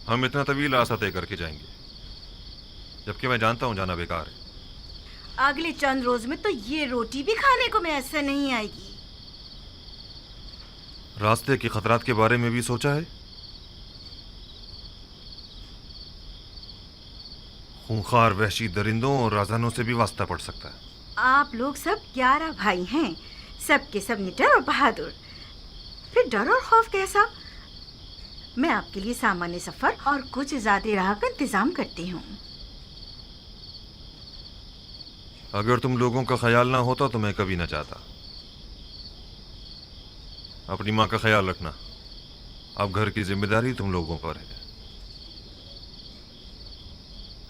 हम इतना तवील रास्ता तय करके जाएंगे, जबकि मैं जानता हूँ जाना बेकार है। अगले चंद रोज में तो ये रोटी भी खाने को मैसर नहीं आएगी। रास्ते के खतरात के बारे में भी सोचा है? खूंखार वहशी दरिंदों और राजानों से भी वास्ता पड़ सकता है। आप लोग सब 11 भाई हैं, सब के सब निडर और बहादुर। फिर डर और खौफ कैसा? मैं आपके लिए सामान्य सफर और कुछ ज्यादा राह का इंतजाम करती हूँ। अगर तुम लोगों का ख्याल ना होता तो मैं कभी ना चाहता। अपनी माँ का ख्याल रखना। अब घर की जिम्मेदारी तुम लोगों पर है।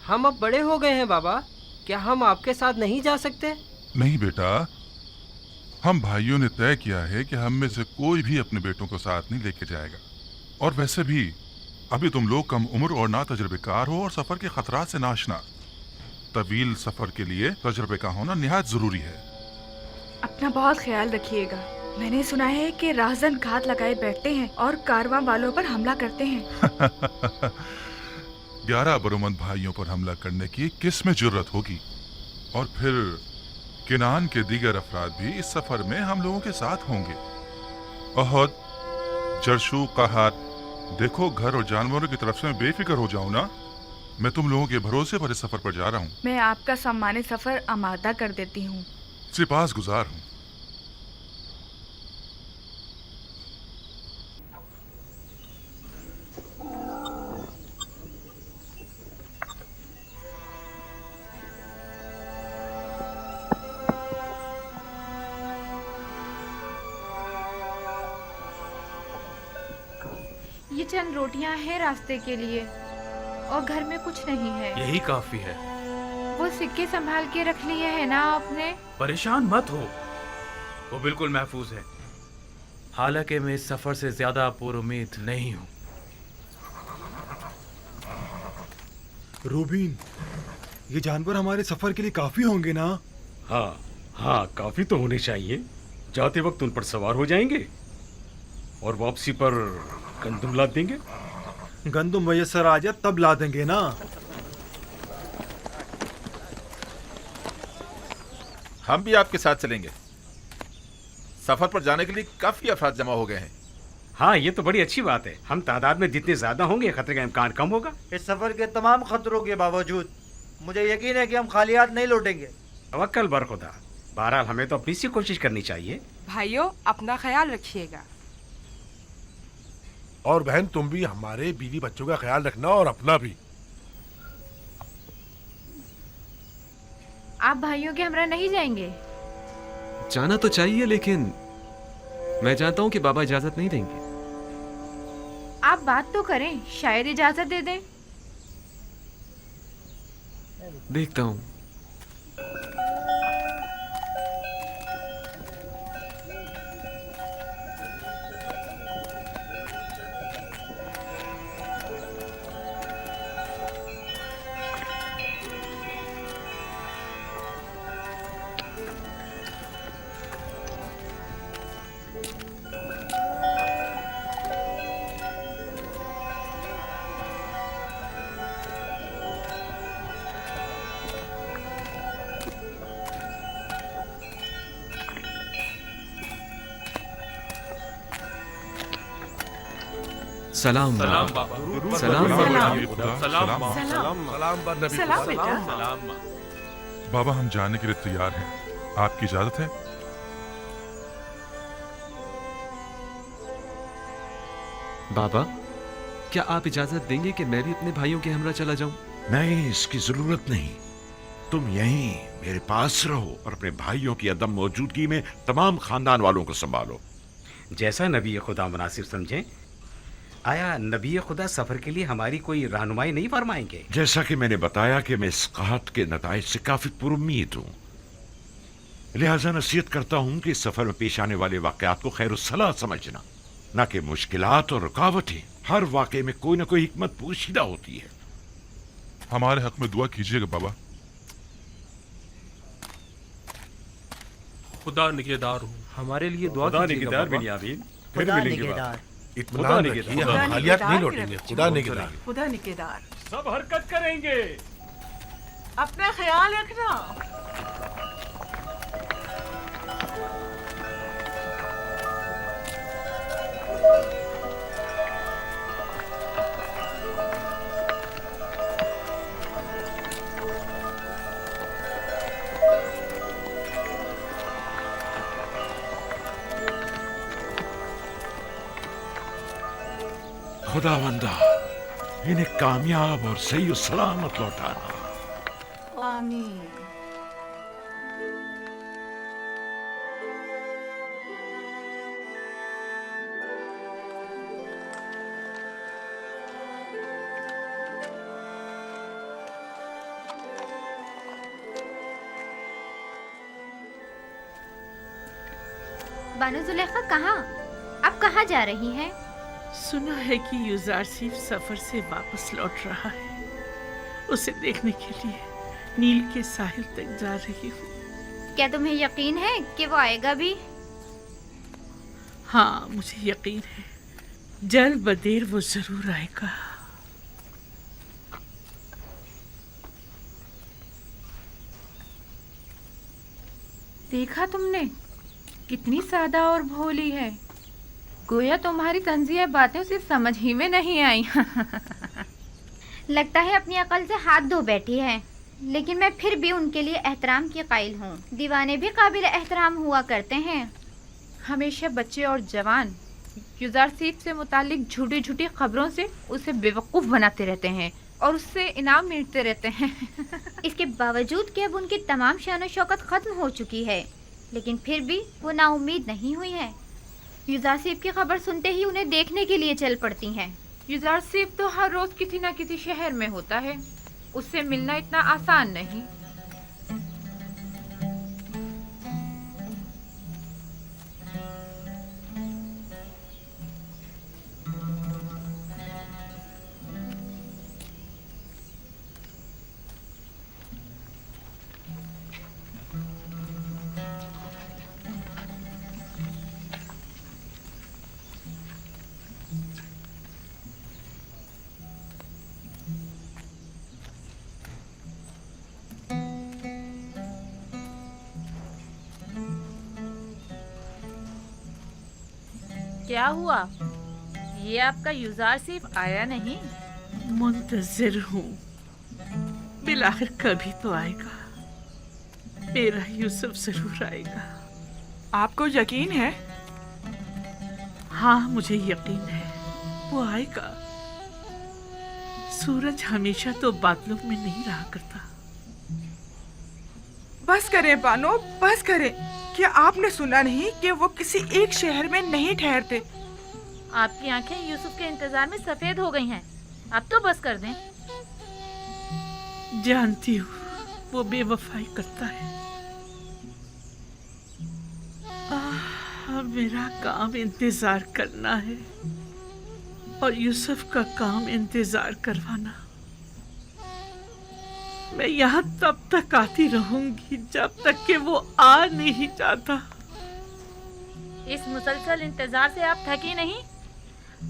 हम अब बड़े हो गए हैं बाबा, क्या हम आपके साथ नहीं जा सकते? नहीं बेटा, हम भाइयों ने तय किया है कि हम में से कोई भी अपने बेटों को साथ नहीं लेके जाएगा। और वैसे भी अभी तुम लोग कम उम्र और ना तजुर्बेकार हो और सफर के खतरात से नाशना। तवील सफर के लिए तजुर्बे का होना निहायत जरूरी है। अपना बहुत ख्याल रखिएगा। मैंने सुना है कि राहजन घात लगाए बैठते हैं और कारवां वालों पर हमला करते हैं। 11 बरोमंद भाइयों पर हमला करने की किस में जुर्रत होगी? और फिर किनान के दीगर अफराद भी इस सफर में हम लोगों के साथ होंगे। अहद, जरशु, कहात, देखो घर और जानवरों की तरफ से मैं बेफिक्र हो जाऊं ना। मैं तुम लोगों के भरोसे पर इस सफर पर जा रहा हूँ। मैं आपका सामान्य सफर आमादा कर देती हूँ। सिपास गुजार हूँ। ये चंद रोटियां हैं रास्ते के लिए और घर में कुछ नहीं है। यही काफी है। वो सिक्के संभाल के रख लिए है ना आपने? परेशान मत हो, वो बिल्कुल महफूज है। हालांकि मैं इस सफर से ज्यादा पुरुम्मीद नहीं हूँ। रूबीन, ये जानवर हमारे सफर के लिए काफी होंगे ना? हाँ हाँ, काफी तो होने चाहिए। जाते वक्त उन पर सवार हो जाएंगे और वापसी पर गंदुम लाद देंगे। गंदुम मैसर आ जाए तब ला देंगे ना। हम भी आपके साथ चलेंगे। सफर पर जाने के लिए काफी अफराद जमा हो गए हैं। हाँ, ये तो बड़ी अच्छी बात है। हम तादाद में जितने ज्यादा होंगे खतरे का इम्कान कम होगा। इस सफर के तमाम खतरों के बावजूद मुझे यकीन है कि हम खाली हाथ नहीं लौटेंगे। तवक्कल बर खुदा। बहरहाल हमें तो अपनी सी कोशिश करनी चाहिए। भाइयों, अपना ख्याल रखिएगा। और बहन, तुम भी हमारे बीवी बच्चों का ख्याल रखना और अपना भी। आप भाइयों के हमरा नहीं जाएंगे? जाना तो चाहिए, लेकिन मैं जानता हूँ कि बाबा इजाजत नहीं देंगे। आप बात तो करें, शायद इजाजत दे दें। देखता हूँ। सलाम सलाम बाबा। सलाम सलाम बेटा। बाबा, हम जाने के लिए तैयार हैं। आपकी इजाजत है? बाबा, क्या आप इजाजत देंगे कि मैं भी अपने भाइयों के हमरा चला जाऊं? नहीं, इसकी जरूरत नहीं। तुम यहीं मेरे पास रहो और अपने भाइयों की अदम मौजूदगी में तमाम खानदान वालों को संभालो। जैसा नबी खुदा मुनासिब समझें। आया नबी खुदा सफर के लिए हमारी कोई रहनुमाई नहीं फरमाएंगे? जैसा कि मैंने बताया कि मैं इस कहत के नताइज से काफी पुरुम्मीद हूँ, लिहाजा नसीहत करता हूँ कि इस सफर में पेश आने वाले वाकयात को खैरुस्सलाह समझना, न कि मुश्किलात और रुकावटें। हर वाकये में कोई न कोई हिकमत पोशीदा होती है। हमारे हक में दुआ कीजिएगा बाबा। खुदा निगहदार हो। हमारे लिए दुआ खुदा कीजिएगा निगहदार बाबा। बिनियामीन। खुदा निगहदार। इत्मीनान रखिए, हम खालियात नहीं लौटेंगे, खुदा निगहदार। खुदा निगहदार। सब हरकत करेंगे। अपना ख्याल रखना। खुदावंदा इन्हें कामयाब और सही और सलामत लौटाना। आमीन। बानो जुलेखा कहाँ? आप कहाँ जा रही हैं? सुना है कि युजारसीफ सफर से वापस लौट रहा है। उसे देखने के लिए नील के साहिल तक जा रही हूँ। क्या तुम्हें यकीन है कि वो आएगा भी? हाँ, मुझे यकीन है। जल्द बदेर वो जरूर आएगा। देखा तुमने कितनी सादा और भोली है। गोया तुम्हारी तंजिया बातें उसे समझ ही में नहीं आई। लगता है अपनी अकल से हाथ धो बैठी है, लेकिन मैं फिर भी उनके लिए एहतराम की कायल हूँ। दीवाने भी काबिल एहतराम हुआ करते हैं। हमेशा बच्चे और जवान युजारसीफ से मुतालिक झूठी झूठी खबरों से उसे बेवकूफ़ बनाते रहते हैं और उससे इनाम मिलते रहते हैं। इसके बावजूद कि अब उनकी तमाम शान शौकत खत्म हो चुकी है, लेकिन फिर भी वो नाउम्मीद नहीं हुई है। युजारसीफ की खबर सुनते ही उन्हें देखने के लिए चल पड़ती हैं। युजारसीफ तो हर रोज किसी न किसी शहर में होता है, उससे मिलना इतना आसान नहीं। क्या हुआ? ये आपका युजारसीफ आया नहीं? मुंतजिर हूँ, बिलाखिर कभी तो आएगा। मेरा यूसुफ जरूर आएगा। आपको यकीन है? हाँ, मुझे यकीन है वो आएगा। सूरज हमेशा तो बादलों में नहीं रहा करता। बस करें बानो, बस करें। क्या आपने सुना नहीं कि वो किसी एक शहर में नहीं ठहरते? आपकी आंखें यूसुफ के इंतजार में सफेद हो गई हैं। अब तो बस कर दें। जानती हूँ वो बेवफाई करता है। मेरा काम इंतजार करना है और यूसुफ का काम इंतजार करवाना। मैं यहाँ तब तक आती रहूंगी जब तक कि वो आ नहीं जाता। इस मुसलसल इंतजार से आप थकी नहीं?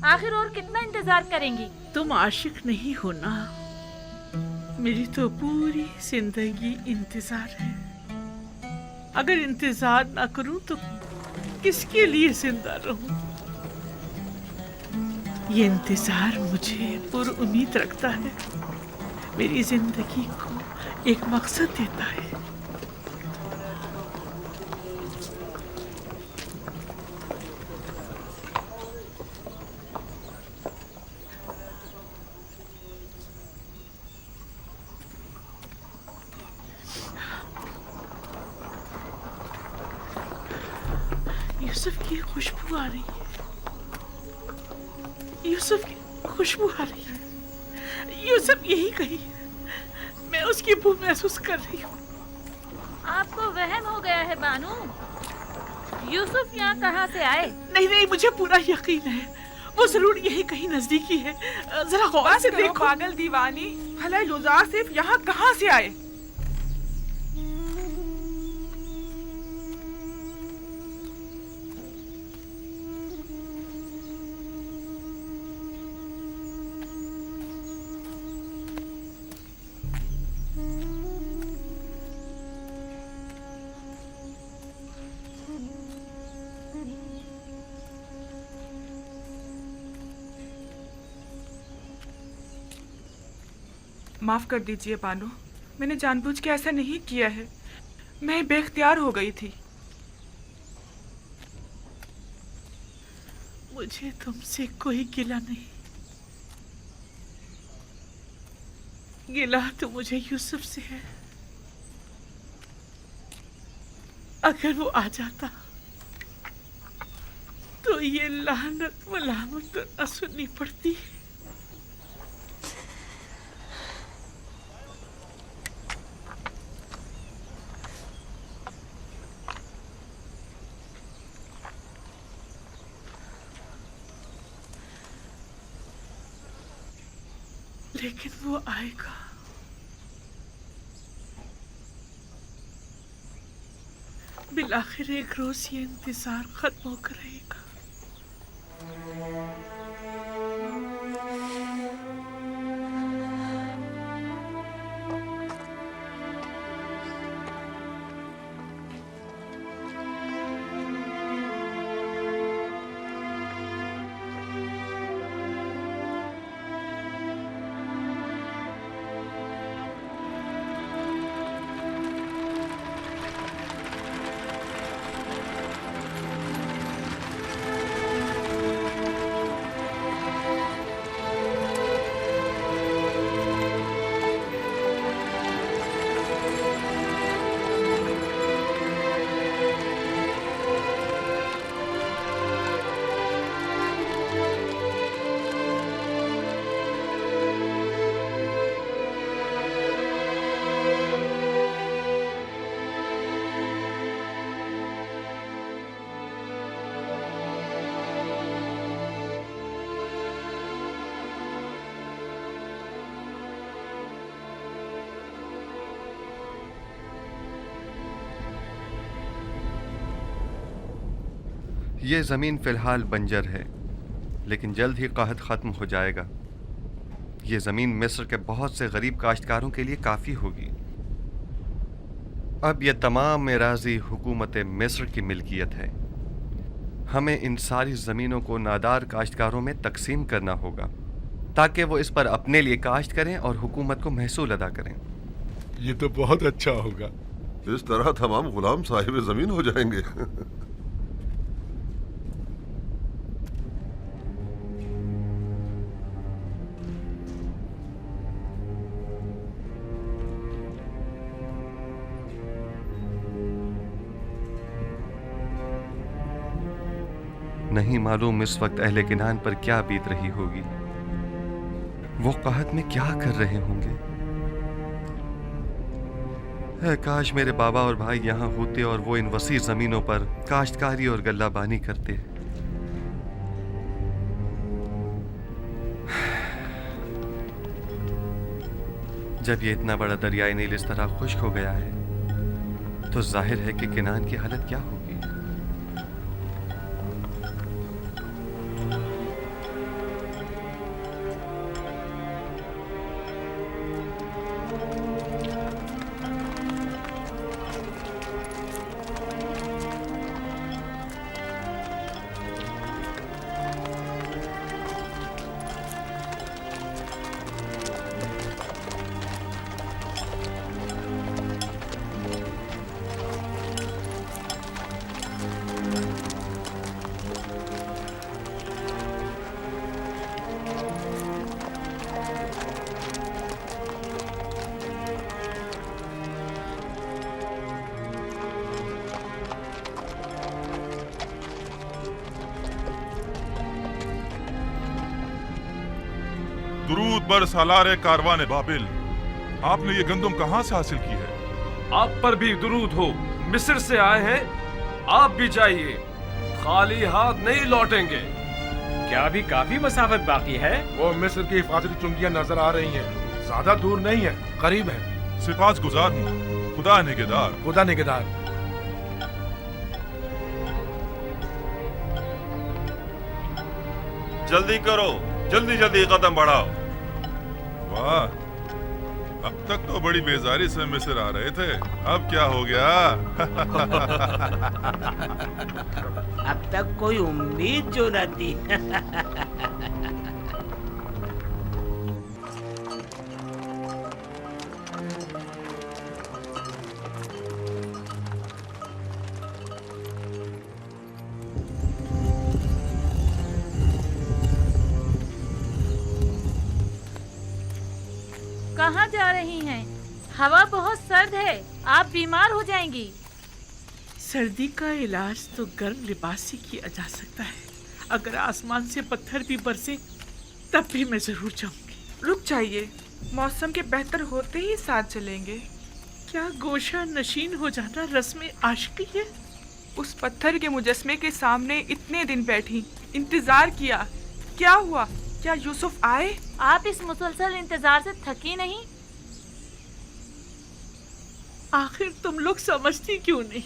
आखिर और कितना इंतजार करेंगी? तुम आशिक नहीं हो ना? मेरी तो पूरी जिंदगी इंतजार है। अगर इंतजार ना करूं तो किसके लिए जिंदा रहूं? ये इंतजार मुझे पुरुम्मीद रखता है, मेरी जिंदगी को एक मकसद देता है। यूसुफ की खुशबू आ रही है। यूसुफ की खुशबू आ रही है। यूसुफ यही कहीं है। मैं उसकी बू महसूस कर रही हूँ। आपको वहम हो गया है बानू। यूसुफ यहाँ कहाँ से आए? नहीं नहीं, मुझे पूरा यकीन है वो जरूर यही कहीं नजदीकी है। जरा गौर से देखो। पागल दीवानी, भला युजारसीफ यहाँ कहाँ से आए? माफ कर दीजिए बानो, मैंने जानबूझ के ऐसा नहीं किया है। मैं बेख्तियार हो गई थी। मुझे तुमसे कोई गिला नहीं। गिला तो मुझे यूसुफ से है। अगर वो आ जाता तो ये लानत मलामत न सुननी पड़ती। लेकिन वो आएगा। बिलाखिर एक रोज ये इंतजार खत्म होकर रहेगा। ये ज़मीन फ़िलहाल बंजर है, लेकिन जल्द ही कहत ख़त्म हो जाएगा। ये ज़मीन मिस्र के बहुत से गरीब काश्तकारों के लिए काफ़ी होगी। अब यह तमाम एराज़ी हुकूमत मिस्र की मिल्कियत है। हमें इन सारी ज़मीनों को नादार काश्तकारों में तकसीम करना होगा ताकि वो इस पर अपने लिए काश्त करें और हुकूमत को महसूल अदा करें। ये तो बहुत अच्छा होगा। इस तरह तमाम गुलाम साहिब ज़मीन हो जाएंगे। नहीं मालूम इस वक्त अहले किनान पर क्या बीत रही होगी। वो कहत में क्या कर रहे होंगे। काश मेरे बाबा और भाई यहाँ होते और वो इन वसी जमीनों पर काश्तकारी और गल्लाबानी करते। जब ये इतना बड़ा दरियाई नील इस तरह खुश्क हो गया है तो जाहिर है कि किनान की हालत क्या होगी। दुरूद बर सालारे कारवान बाबिल, आपने ये गंदम कहाँ से हासिल की है? आप पर भी दुरूद हो। मिस्र से आए हैं, आप भी जाइए, खाली हाथ नहीं लौटेंगे। क्या अभी काफी मसाफत बाकी है? वो मिस्र की हिफाजती चुंगियां नजर आ रही हैं। ज्यादा दूर नहीं है, करीब है। सिफात गुजार हूँ, खुदा निगहदार। खुदा निगहदार। जल्दी करो, जल्दी जल्दी कदम बढ़ाओ। वाह, अब तक तो बड़ी बेजारी से मिस्र आ रहे थे, अब क्या हो गया? अब तक कोई उम्मीद जो न थी। कहाँ जा रही हैं? हवा बहुत सर्द है, आप बीमार हो जाएंगी। सर्दी का इलाज तो गर्म लिबास से किया जा सकता है। अगर आसमान से पत्थर भी बरसे तब भी मैं जरूर जाऊंगी। रुक जाइए, मौसम के बेहतर होते ही साथ चलेंगे। क्या गोशा नशीन हो जाना रस्म आशिकी है? उस पत्थर के मुजस्मे के सामने इतने दिन बैठी, इंतजार किया, क्या हुआ? क्या यूसुफ आए? आप इस मुसलसल इंतजार से थकी नहीं? आखिर तुम लोग समझती क्यों नहीं?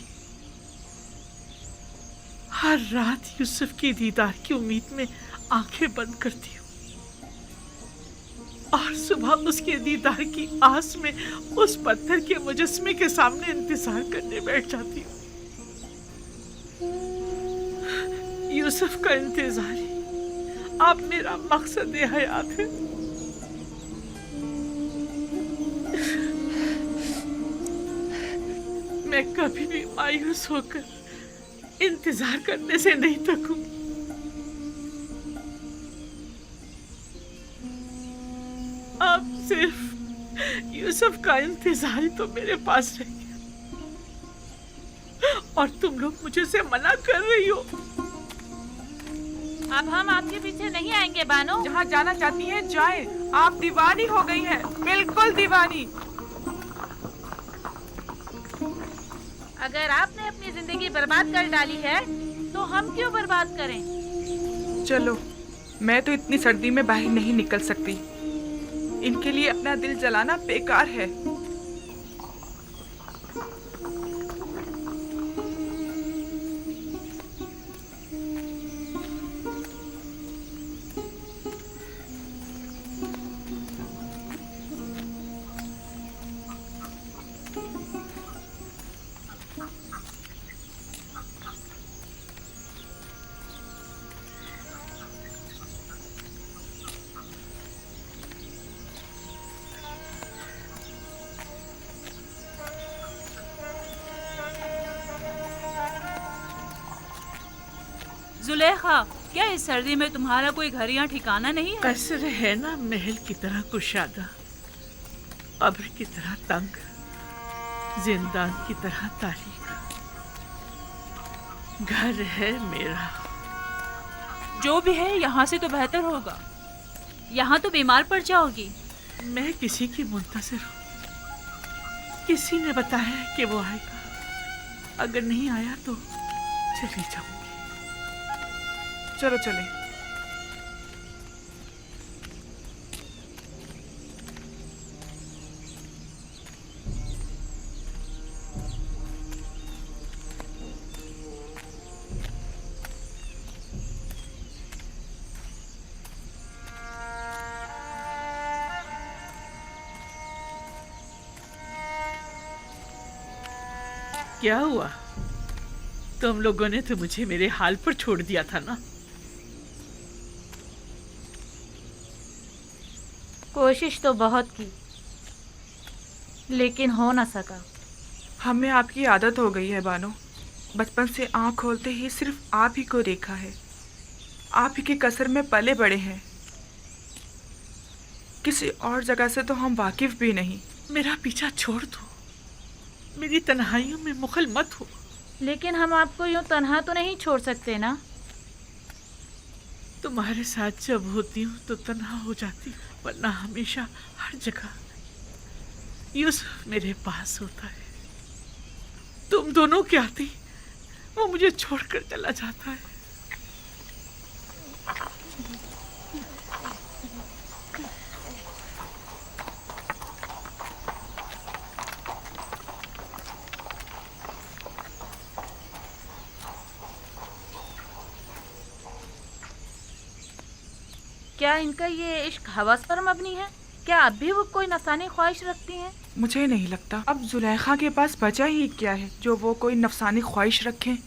हर रात यूसुफ की दीदार की उम्मीद में आंखें बंद करती हूँ और सुबह उसके दीदार की आस में उस पत्थर के मुजस्मे के सामने इंतजार करने बैठ जाती हूँ। यूसुफ का इंतजार ही अब मेरा मकसद हयात है। मैं कभी भी मायूस होकर इंतजार करने से नहीं थकूंगी। अब सिर्फ यूसुफ का इंतजार ही तो मेरे पास रह गया और तुम लोग मुझे से मना कर रही हो। अब हम आपके पीछे नहीं आएंगे बानो। जहाँ जाना चाहती हैं जाएं। आप दीवानी हो गई हैं, बिल्कुल दीवानी। अगर आपने अपनी जिंदगी बर्बाद कर डाली है तो हम क्यों बर्बाद करें? चलो, मैं तो इतनी सर्दी में बाहर नहीं निकल सकती। इनके लिए अपना दिल जलाना बेकार है। जुलेखा, क्या इस सर्दी में तुम्हारा कोई घर या ठिकाना नहीं है? कसर है ना महल की तरह कुशादा, अब्र की तरह तंग, जिंदान की तरह तारीख। घर है मेरा। जो भी है यहाँ से तो बेहतर होगा। यहाँ तो बीमार पड़ जाओगी। मैं किसी की मुंतज़िर हूँ। किसी ने बताया कि वो आएगा। अगर नहीं आया तो चली जाऊंगी। चलो चले। क्या हुआ? तुम लोगों ने तो मुझे मेरे हाल पर छोड़ दिया था ना। कोशिश तो बहुत की, लेकिन हो ना सका। हमें आपकी आदत हो गई है बानो। बचपन से आँख खोलते ही सिर्फ आप ही को देखा है। आप ही के कसर में पले बड़े हैं। किसी और जगह से तो हम वाकिफ भी नहीं। मेरा पीछा छोड़ दो। मेरी तन्हाइयों में मुखल मत हो। लेकिन हम आपको यूं तन्हा तो नहीं छोड़ सकते ना। तुम्हारे साथ जब होती हूँ तो तन्हा हो जाती हूँ, वरना हमेशा हर जगह यूसुफ मेरे पास होता है। तुम दोनों क्या थी, वो मुझे छोड़कर चला जाता है। क्या इनका ये इश्क हवस पर मबनी है? क्या अब भी वो कोई नफसानी ख्वाहिश रखती हैं? मुझे नहीं लगता। अब जुलेखा के पास बचा ही क्या है जो वो कोई नफसानी ख्वाहिश रखें।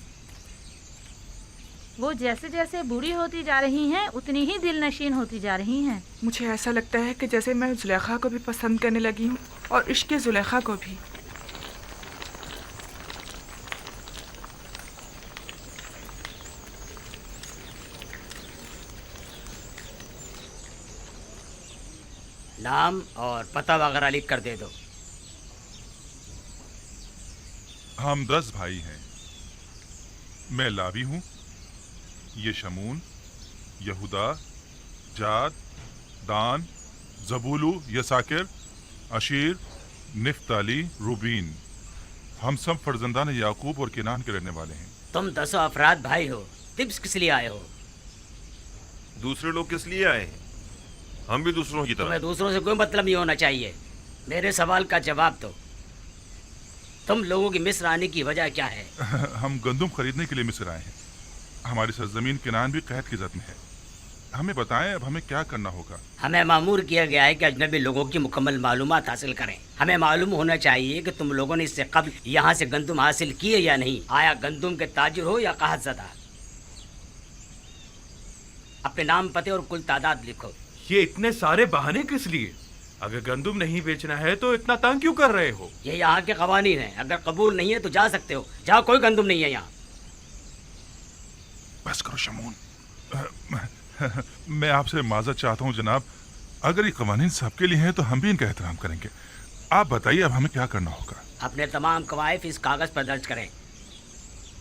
वो जैसे जैसे बूढ़ी होती जा रही हैं उतनी ही दिल नशीन होती जा रही हैं। मुझे ऐसा लगता है कि जैसे मैं जुलेखा को भी पसंद करने लगी हूँ और इश्क जुलेखा को भी। नाम और पता वगैरह लिख कर दे दो। हम 10 भाई हैं। मैं लावी हूं, ये शमून, यहूदा, जाद, दान, जबूलू, यसाकिर, अशीर, निफ्ताली, रूबीन। हम सब फर्जंदान याकूब और केनान के रहने वाले हैं। तुम 10 अफराद भाई हो, तिब्स किस लिए आए हो? दूसरे लोग किस लिए आए हैं? हम भी दूसरों की तरह। तुम्हें दूसरों से कोई मतलब नहीं होना चाहिए। मेरे सवाल का जवाब दो। तुम लोगों की मिस्र आने की वजह क्या है? हम गंदुम खरीदने के लिए मिस्र आए हैं। हमारी सरजमीन केनान भी कैद की जद में है। हमें बताएं अब हमें क्या करना होगा। हमें मामूर किया गया है कि अजनबी लोगों की मुकम्मल मालूमात हासिल करें। हमें मालूम होना चाहिए कि तुम लोगों ने इससे कब्ल यहाँ से गंदुम हासिल किए या नहीं। आया गंदुम के ताजिर हो या काहतज़दा। अपने नाम, पते और कुल तादाद लिखो। ये इतने सारे बहाने किस लिए? अगर गंदुम नहीं बेचना है तो इतना तंग क्यों कर रहे हो? ये यहाँ के कवानीन हैं। अगर कबूल नहीं है तो जा सकते हो। जाओ, कोई गंदुम नहीं है यहाँ। बस करो शमून। मैं आपसे माजरत चाहता हूँ जनाब। अगर ये कवानीन सबके लिए हैं तो हम भी इनका एहतराम करेंगे। आप बताइए अब हमें क्या करना होगा। अपने तमाम कवायद इस कागज पर दर्ज करें।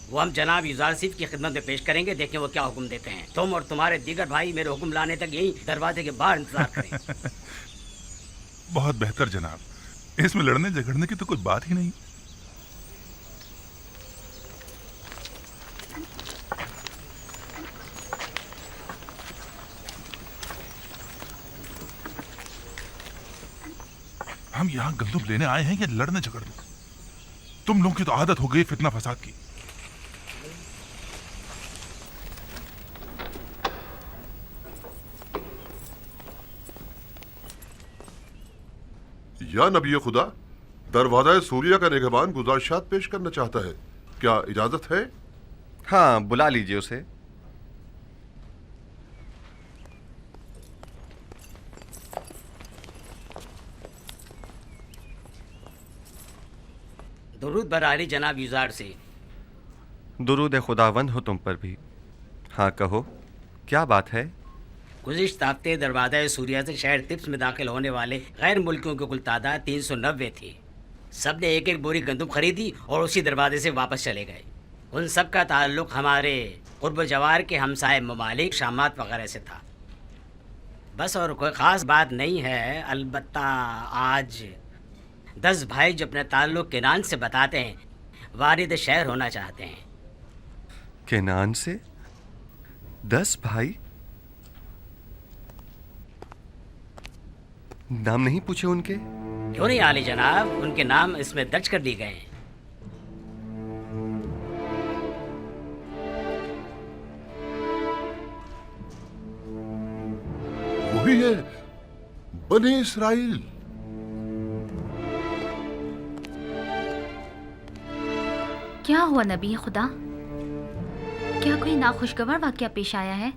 वो हम जनाब यूजारसीफ की खिदमत में पेश करेंगे। देखें वो क्या हुक्म देते हैं। तुम और तुम्हारे दीगर भाई मेरे हुक्म लाने तक यही दरवाजे के बाहर इंतजार करें। बहुत बेहतर जनाब। इसमें लड़ने झगड़ने की तो कुछ बात ही नहीं। हम यहाँ गंदुम लेने आए हैं या लड़ने झगड़ने? तुम लोगों की तो आदत हो गई फितना फसाद की। या नबी खुदा, दरवाजा सूरिया का निगहबान गुजारिशात पेश करना चाहता है। क्या इजाजत है? हाँ, बुला लीजिए उसे। दुरूद बरारी जनाब यूजार से। दुरूद खुदावंद हो तुम पर भी। हाँ कहो, क्या बात है? गुज़िश्ता हफ्ते दरवाज़ा सूर्या से शहर तिब्स में दाखिल होने वाले गैर मुल्कियों की कुल तादाद 390 थी। सब ने एक एक बोरी गंदुम खरीदी और उसी दरवाजे से वापस चले गए। उन सब का ताल्लुक़ हमारे क़ुर्ब जवार के हमसाए ममालिक शामात वगैरह से था। बस और कोई ख़ास बात नहीं है। अलबत्ता आज 10 भाई जो अपने ताल्लुक़ केनान से बताते हैं वारिद शहर होना चाहते हैं। केनान से 10 भाई? नाम नहीं पूछे उनके? क्यों नहीं आली जनाब, उनके नाम इसमें दर्ज कर दिए गए हैं। वही है, बने इस्राइल। क्या हुआ नबी खुदा? क्या कोई नाखुशगवार वाकया पेश आया है?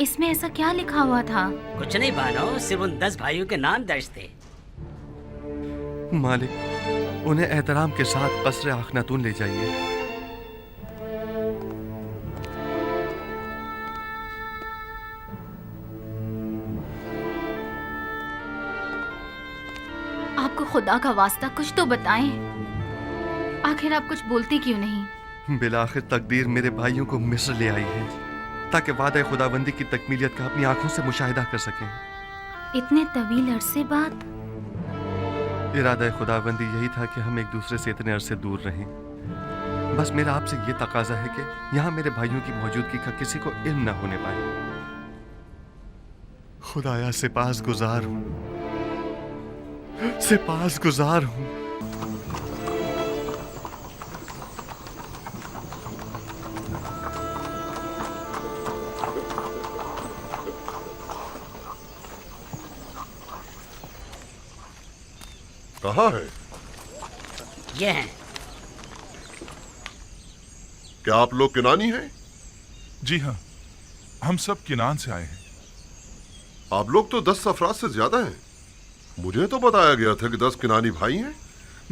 इसमें ऐसा क्या लिखा हुआ था? कुछ नहीं बानो, सिर्फ उन 10 भाइयों के नाम दर्ज थे। मालिक, उन्हें एहतराम के साथ कसरे आखनातून ले जाइए। आपको खुदा का वास्ता कुछ तो बताएं। आखिर आप कुछ बोलते क्यों नहीं? बिलाखिर तकदीर मेरे भाइयों को मिस्र ले आई है ताकि वादा खुदाबंदी की तकमीलियत का अपनी आंखों से मुशाहिदा कर सकें। इतने तवील अरसे बाद? इरादा खुदाबंदी यही था कि हम एक दूसरे से इतने अरसे दूर रहें। बस मेरा आपसे ये तकाजा है कि यहाँ मेरे भाइयों की मौजूदगी का किसी को इल्म न होने पाए। खुदाया सिपास गुजार हूँ, सिपास गुजार हूँ। कहाँ है? ये हैं। क्या आप लोग किनानी हैं? जी हाँ, हम सब किनान से आए हैं। आप लोग तो 10 अफराद से ज्यादा हैं। मुझे तो बताया गया था कि 10 किनानी भाई हैं।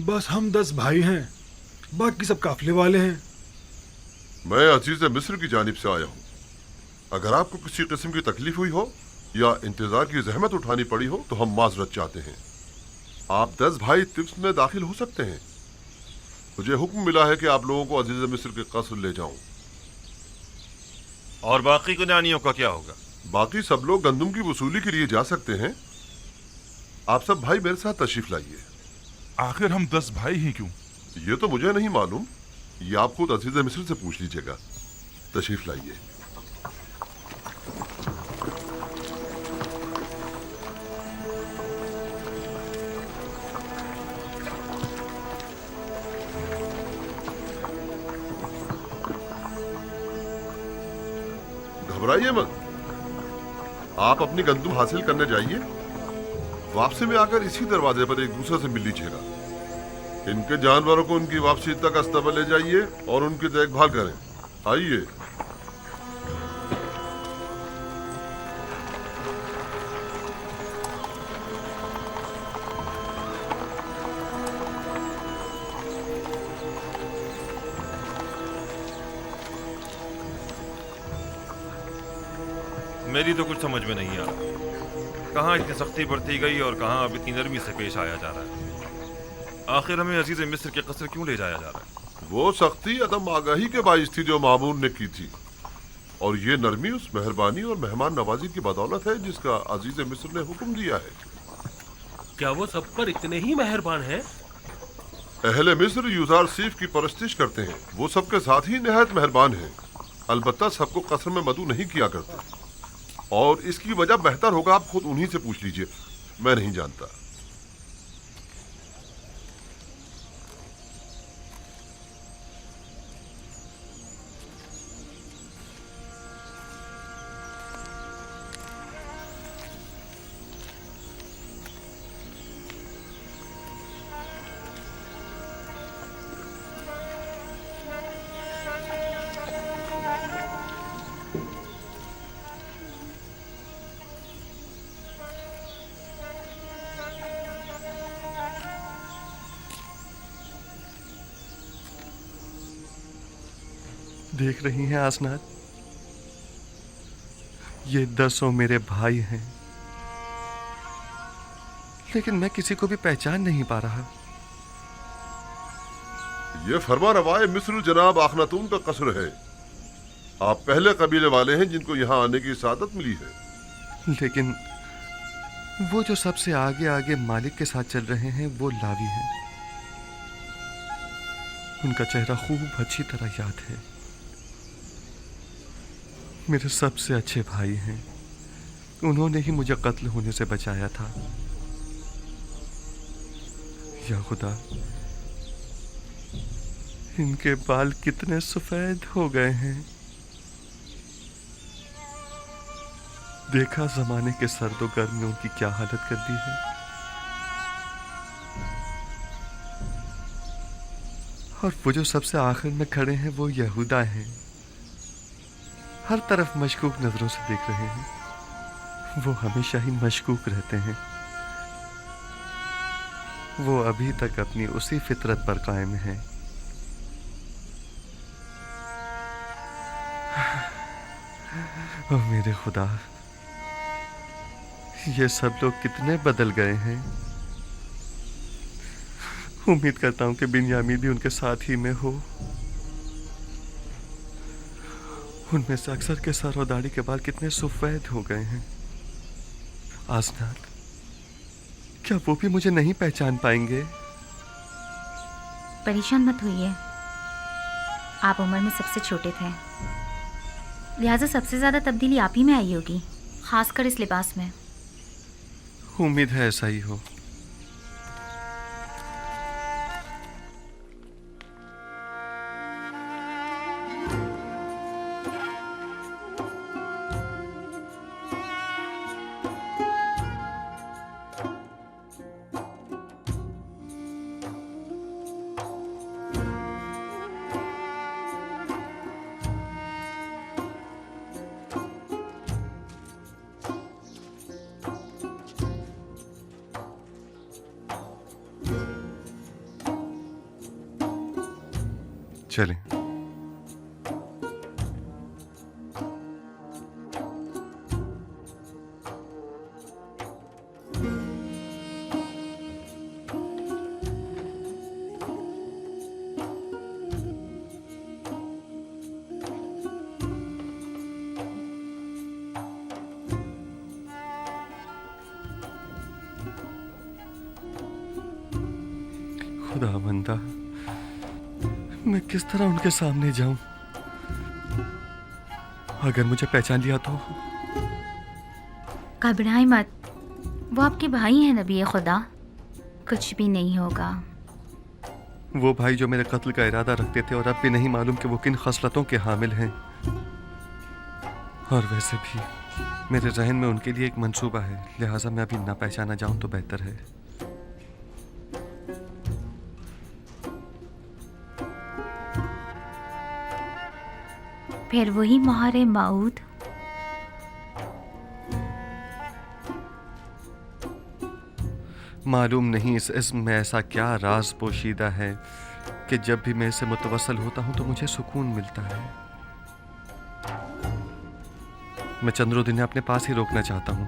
बस हम 10 भाई हैं, बाकी सब काफिले वाले हैं। मैं अजीज मिस्र की जानिब से आया हूँ। अगर आपको किसी किस्म की तकलीफ हुई हो या इंतजार की जहमत उठानी पड़ी हो तो हम माजरत चाहते हैं। आप 10 भाई तिब्स में दाखिल हो सकते हैं। मुझे हुक्म मिला है कि आप लोगों को अजीज मिस्र के कस्र ले जाऊं। और बाकी किनानियों का क्या होगा? बाकी सब लोग गंदुम की वसूली के लिए जा सकते हैं। आप सब भाई मेरे साथ तशरीफ लाइए। आखिर हम 10 भाई ही क्यों? ये तो मुझे नहीं मालूम, ये आप खुद अजीज मिस्र से पूछ लीजिएगा। तशरीफ लाइए। घबराइए मत, आप अपनी गंदुम हासिल करने जाइए। वापसी में आकर इसी दरवाजे पर एक दूसरे से मिल लीजिएगा। इनके जानवरों को उनकी वापसी तक अस्तबल ले जाइए और उनकी देखभाल करें। आइए। मेरी तो कुछ समझ में नहीं आ रहा, कहाँ इतनी सख्ती बरती गई और कहाँ अब इतनी नरमी से पेश आया जा रहा है। आखिर हमें अजीज मिस्र के कस्र क्यों ले जाया जा रहा है? वो सख्ती अदम आगाही के बाइस थी जो मामून ने की थी, और ये नरमी उस मेहरबानी और मेहमान नवाजी की बदौलत है जिसका अजीज मिस्र ने हुक्म दिया है। क्या वो सब पर इतने ही मेहरबान हैं? अहले मिस्र यूजार सीफ की परस्तिश करते हैं। वो सबके साथ ही निहायत मेहरबान हैं। अलबत्ता सबको कस्र में मदू नहीं किया करते, और इसकी वजह बेहतर होगा आप खुद उन्हीं से पूछ लीजिए, मैं नहीं जानता। देख रही हैं आसनाद, ये 10 मेरे भाई हैं, लेकिन मैं किसी को भी पहचान नहीं पा रहा। ये फरमा रवाए मिस्र जनाब आखनातून का कसर है। आप पहले कबीले वाले हैं जिनको यहाँ आने की सादत मिली है। लेकिन वो जो सबसे आगे आगे मालिक के साथ चल रहे हैं वो लावी हैं। उनका चेहरा खूब अच्छी तरह याद है। मेरे सबसे अच्छे भाई हैं। उन्होंने ही मुझे कत्ल होने से बचाया था। या खुदा, इनके बाल कितने सफेद हो गए हैं। देखा जमाने के सर्द और गर्म ने उनकी क्या हालत कर दी है। और वो जो सबसे आखिर में खड़े हैं वो यहूदा हैं। हर तरफ मशकूक नजरों से देख रहे हैं। वो हमेशा ही मशकूक रहते हैं। वो अभी तक अपनी उसी फितरत पर कायम है। ओह मेरे खुदा, ये सब लोग कितने बदल गए हैं। उम्मीद करता हूं कि बिन्यामीन भी उनके साथ ही में हो। उनमें से अक्सर के सर और दाढ़ी के बाल कितने सफेद हो गए हैं। आसनाद, क्या वो भी मुझे नहीं पहचान पाएंगे? परेशान मत होइए, आप उम्र में सबसे छोटे थे, लिहाजा सबसे ज्यादा तब्दीली आप ही में आई होगी, खासकर इस लिबास में। उम्मीद है ऐसा ही हो। चलें। खुदावंदा, मैं किस तरह उनके सामने जाऊं? अगर मुझे पहचान लिया तो? घबराएं मत, वो आपके भाई हैं नबी खुदा, कुछ भी नहीं होगा। वो भाई जो मेरे कत्ल का इरादा रखते थे और अब भी नहीं मालूम कि वो किन खसलतों के हामिल हैं। और वैसे भी मेरे जहन में उनके लिए एक मंसूबा है, लिहाजा मैं अभी ना पहचाना जाऊं तो बेहतर है। फिर वही महारे माऊद। मालूम नहीं इस इस्म में ऐसा क्या राज पोशीदा है कि जब भी मैं इससे मुतवस्सल होता हूं तो मुझे सुकून मिलता है। मैं चंद्रो दिन अपने पास ही रोकना चाहता हूं।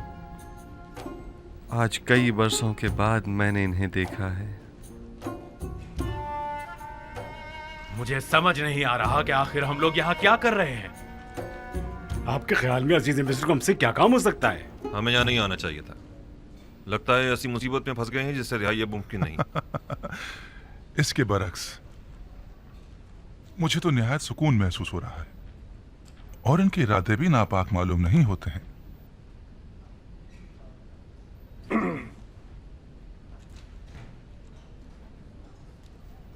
आज कई बरसों के बाद मैंने इन्हें देखा है। मुझे समझ नहीं आ रहा कि आखिर हम लोग यहाँ क्या कर रहे हैं। आपके ख्याल में अजीज मिस्र को हमसे क्या काम हो सकता है? हमें यहाँ नहीं आना चाहिए था। लगता है ऐसी मुसीबत में फंस गए हैं जिससे रिहाई अब मुमकिन नहीं। इसके बरक्स मुझे तो निहायत सुकून महसूस हो रहा है और इनके इरादे भी नापाक मालूम नहीं होते हैं।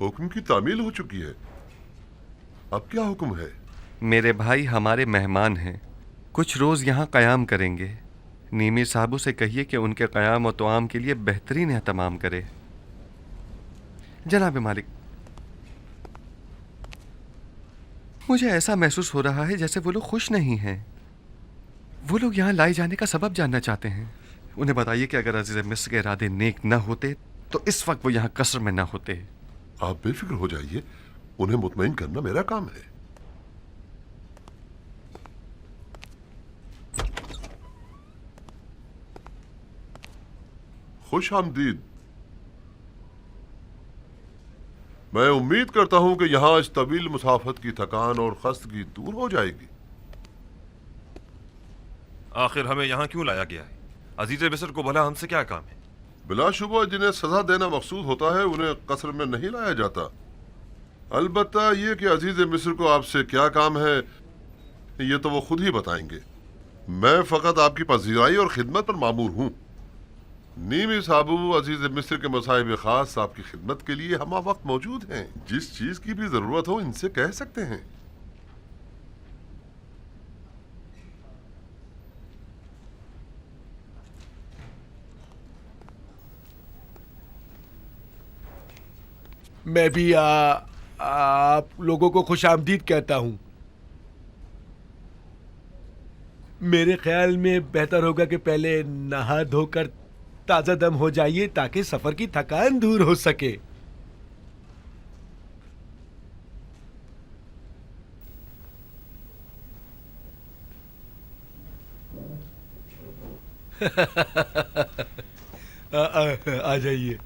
हुक्म की तामील हो चुकी है, अब क्या हुक्म है? मेरे भाई हमारे मेहमान हैं, कुछ रोज यहाँ कयाम करेंगे। नीमी साहबू से कहिए कि उनके कयाम और तोआम के लिए बेहतरीन एहतमाम करे। जनाब मालिक, मुझे ऐसा महसूस हो रहा है जैसे वो लोग खुश नहीं हैं। वो लोग यहाँ लाए जाने का सबब जानना चाहते हैं। उन्हें बताइए कि अगर अजीज मिस्र के इरादे नेक न होते तो इस वक्त वो यहाँ कसर में न होते। आप बेफिक्र हो जाइए, उन्हें मुतमईन करना मेरा काम है। खुश आमदीद। मैं उम्मीद करता हूं कि यहां इस तवील मुसाफत की थकान और खस्तगी दूर हो जाएगी। आखिर हमें यहाँ क्यों लाया गया है? अजीज मिस्र को भला हमसे क्या काम है? बिलाशुबा जिन्हें सजा देना मकसूद होता है उन्हें कसर में नहीं लाया जाता। अलबत्ता ये कि अजीज मिस्र को आपसे क्या काम है ये तो वो खुद ही बताएंगे। मैं फकत आपकी पजीराई और खिदमत पर मामूर हूँ। नीमी साबू अजीज मिस्र के मसाइब खास आपकी खिदमत के लिए हम वक्त मौजूद हैं। जिस चीज की भी जरूरत हो इनसे कह सकते हैं। मैं भी आप लोगों को खुश आमदीद कहता हूं। मेरे ख्याल में बेहतर होगा कि पहले नहा धोकर ताजा दम हो जाइए ताकि सफर की थकान दूर हो सके। आ जाइए।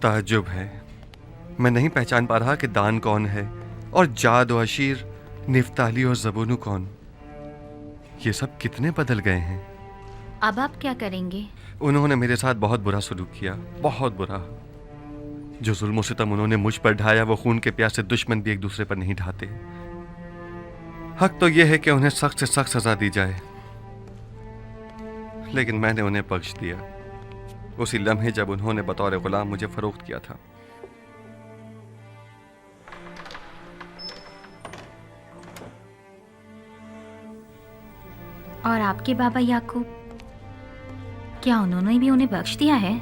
ताज्जुब है, मैं नहीं पहचान पा रहा कि दान कौन है और जाद और अशीर, निफ्ताली और जबूनू कौन। ये सब कितने बदल गए हैं। अब आप क्या करेंगे? उन्होंने मेरे साथ बहुत बुरा सलूक किया, बहुत बुरा। जो जुल्म सितम उन्होंने मुझ पर ढाया वो खून के प्यासे दुश्मन भी एक दूसरे पर नहीं ढाते। हक तो यह है कि उन्हें सख्त से सख्त सजा दी जाए, लेकिन मैंने उन्हें बख्श दिया उसी लम्हे जब उन्होंने बतौर गुलाम मुझे फरोख्त किया था। और आपके बाबा याकूब, क्या उन्होंने भी उन्हें बख्श दिया है?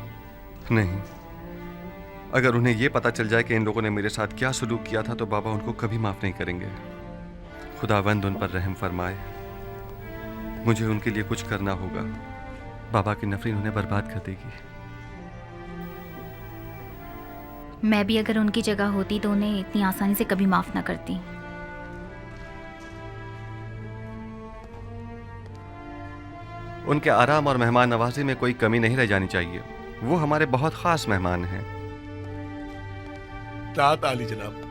नहीं, अगर उन्हें यह पता चल जाए कि इन लोगों ने मेरे साथ क्या सलूक किया था तो बाबा उनको कभी माफ नहीं करेंगे। खुदावंद उन पर रहम फरमाए। मुझे उनके लिए कुछ करना होगा। बाबा की नफरत उन्हें बर्बाद कर देगी। मैं भी अगर उनकी जगह होती तो उन्हें इतनी आसानी से कभी माफ ना करती। उनके आराम और मेहमान नवाजी में कोई कमी नहीं रह जानी चाहिए। वो हमारे बहुत खास मेहमान हैं। तात आली जनाब।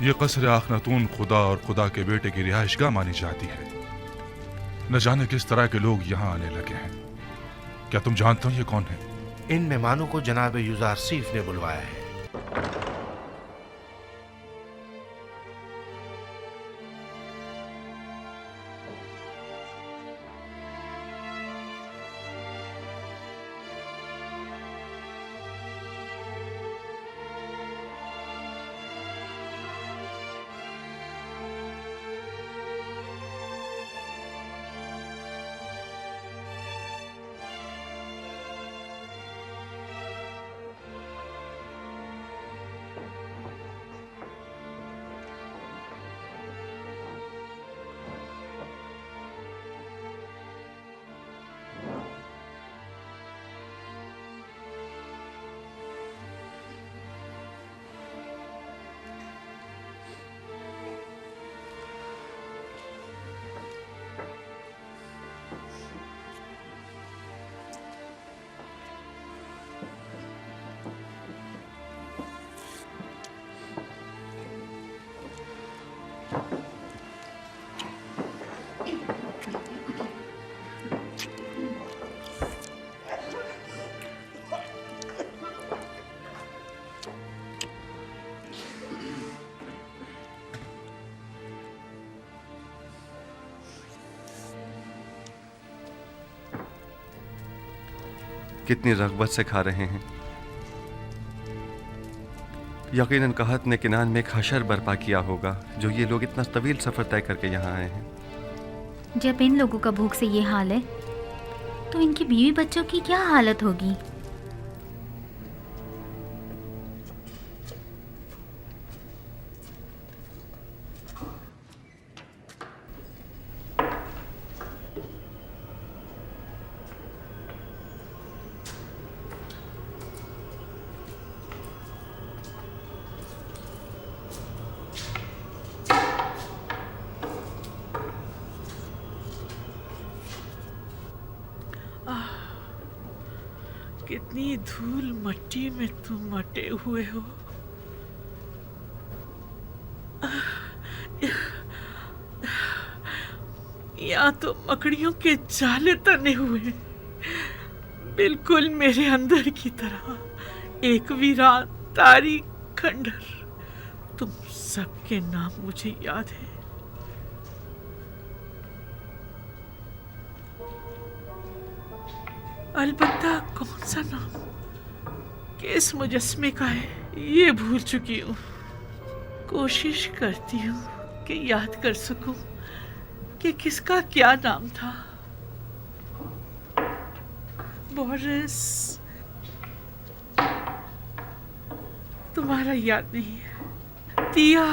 ये कसर आखनातून खुदा और खुदा के बेटे की रिहाइशगाह मानी जाती है। न जाने किस तरह के लोग यहाँ आने लगे हैं। क्या तुम जानते हो ये कौन है? इन मेहमानों को जनाब युजारसीफ ने बुलवाया है। कितनी रग़बत से खा रहे हैं। यकीनन कहत ने किनान में एक हशर बर्पा किया होगा जो ये लोग इतना तवील सफ़र तय करके यहाँ आए हैं। जब इन लोगों का भूख से ये हाल है तो इनकी बीवी बच्चों की क्या हालत होगी। कितनी धूल मट्टी में तुम मटे हुए हो। यहाँ तो मकड़ियों के जाले तने हुए, बिल्कुल मेरे अंदर की तरह एक वीरान तारीख खंडर। तुम सबके नाम मुझे याद है। अलबत्ता कौन सा नाम किस मुजस्मे का है ये भूल चुकी हूँ। कोशिश करती हूँ कि याद कर सकूं कि किसका क्या नाम था। बोरिस, तुम्हारा याद नहीं है। तिया,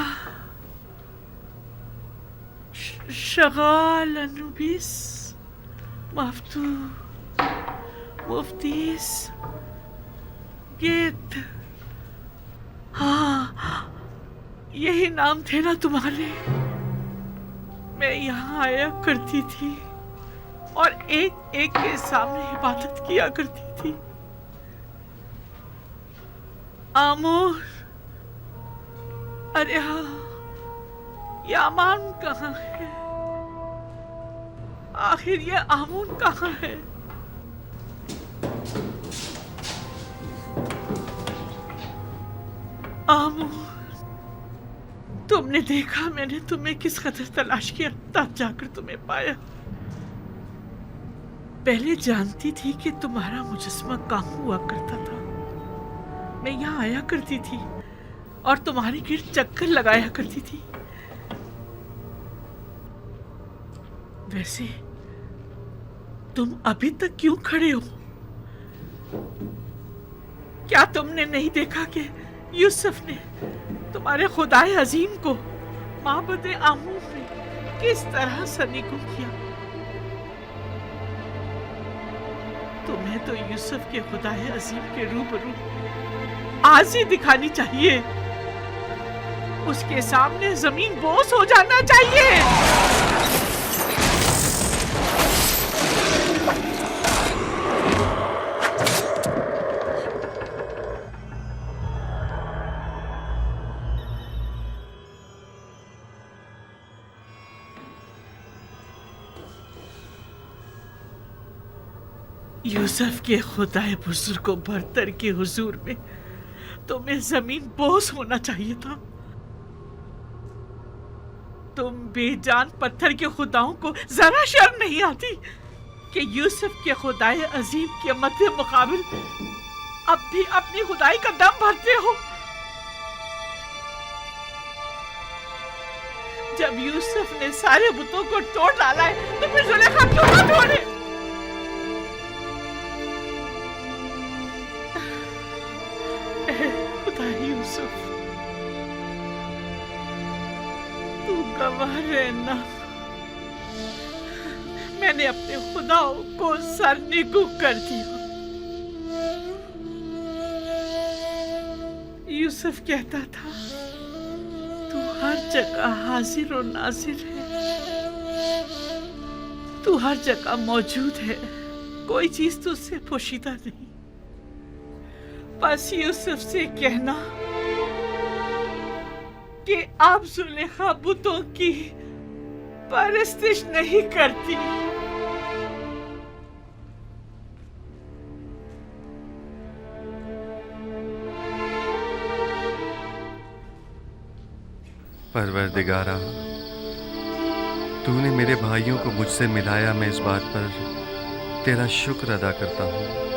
शगाल, अनुबिस, मफ्तू, मुफ्तीस, गेट। हाँ, यही नाम थे ना तुम्हारे। मैं यहाँ आया करती थी और एक एक के सामने इबादत किया करती थी। आमोर, अरे हाँ, ये अमान कहाँ है? आखिर ये आमून कहाँ है? आमोर, तुमने देखा मैंने तुम्हें किस कदर तलाश किया, तब जाकर तुम्हें पाया। पहले जानती थी कि तुम्हारा मुजस्मा कहाँ हुआ करता था, मैं यहाँ आया करती थी और तुम्हारे गिर्द चक्कर लगाया करती थी। वैसे तुम अभी तक क्यों खड़े हो? क्या तुमने नहीं देखा कि यूसुफ ने तुम्हारे खुदाए अजीम को माबद आमूर में किस तरह सनीको किया? तुम्हें तो यूसुफ के खुदाए अजीम के रूबरू आज ही दिखानी चाहिए। उसके सामने जमीन बोस हो जाना चाहिए। यूसुफ के खुदाए बुजुर्ग को बरतर के हुजूर में तुम्हें जमीन बोस होना चाहिए था। तुम बेजान पत्थर के खुदाओं को जरा शर्म नहीं आती कि यूसुफ के खुदाए अजीम के मध्य मुकाबिल अब भी अपनी खुदाई का दम भरते हो। जब यूसुफ ने सारे बुतों को तोड़ डाला है तो फिर जुलेखा क्यों ना तोड़े? खुदा यूसुफ, तू गवाह रहना, मैंने अपने खुदाओं को सरनिगू कर दिया। यूसुफ कहता था तू हर जगह हाजिर और नाजिर है, तू हर जगह मौजूद है, कोई चीज तुझसे पोशीदा नहीं। बस यूसुफ से कहना कि आप जुलेखा बुतों की परस्तिश नहीं करती। परवरदिगारा, तूने मेरे भाइयों को मुझसे मिलाया, मैं इस बात पर तेरा शुक्र अदा करता हूँ।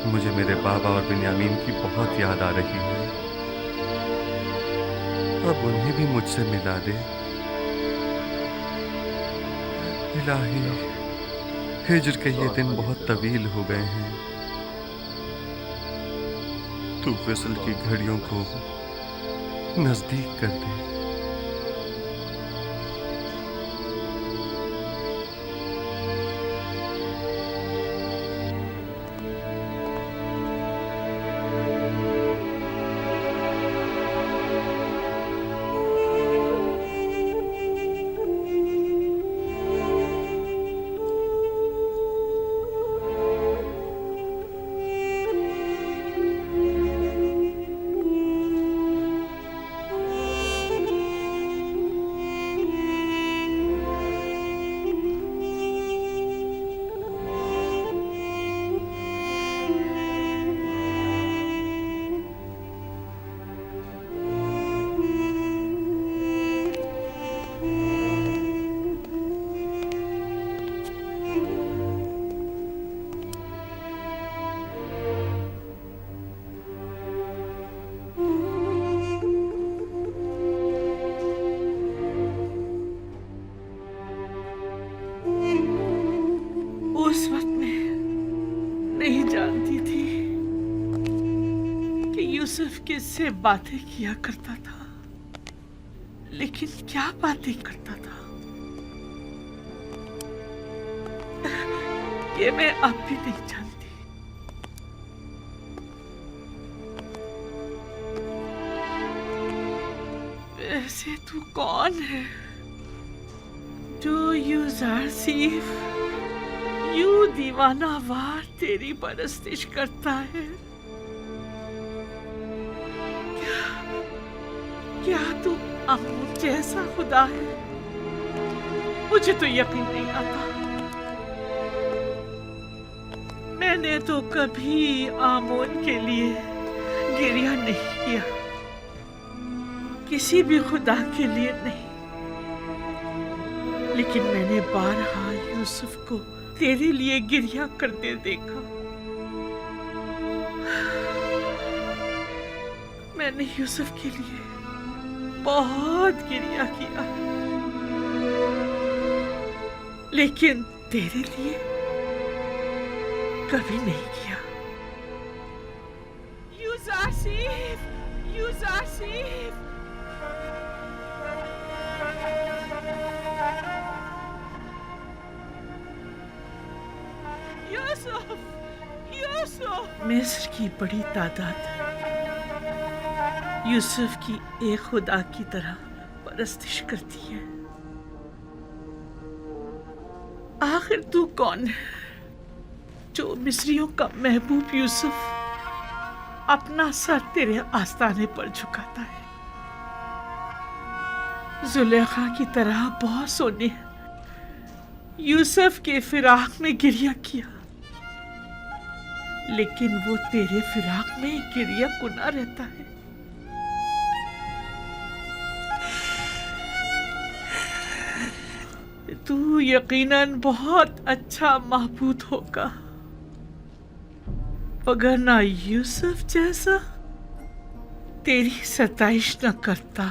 मुझे मेरे बाबा और बिन्यामीन की बहुत याद आ रही है। अब उन्हें भी मुझसे मिला दे। इलाही, हिज्र के ये दिन बहुत तवील हो गए हैं। तू विसल की घड़ियों को नजदीक कर दे। उस वक्त मैं नहीं जानती थी कि यूसुफ किससे बातें किया करता था, लेकिन क्या बातें करता था ये मैं अब भी नहीं जानती। वैसे तू कौन है जो यूज़रसीफ यूं दीवाना वार तेरी परस्तिश करता है? क्या तू आमून जैसा खुदा है? मुझे तो यकीन नहीं आता। मैंने तो कभी आमून के लिए गिरिया नहीं किया, किसी भी खुदा के लिए नहीं, लेकिन मैंने बारहा यूसुफ को तेरे लिए गिरिया करते देखा। मैंने यूसुफ के लिए बहुत गिरिया किया, लेकिन तेरे लिए कभी नहीं किया। यूसुफ, यूसुफ, यूसुफ, यूसुफ। मिस्र की बड़ी तादाद यूसुफ की एक खुदा की तरह परस्तिश करती है। आखिर तू कौन है जो मिस्रियों का महबूब यूसुफ अपना सर तेरे आस्ताने पर झुकाता है? जुलेखा की तरह बहुत सोने यूसुफ के फिराक में गिरिया किया, लेकिन वो तेरे फिराक में गिरिया कुना रहता है। तू यकीनन बहुत अच्छा महबूद होगा, मगर ना यूसुफ जैसा तेरी सताइश न करता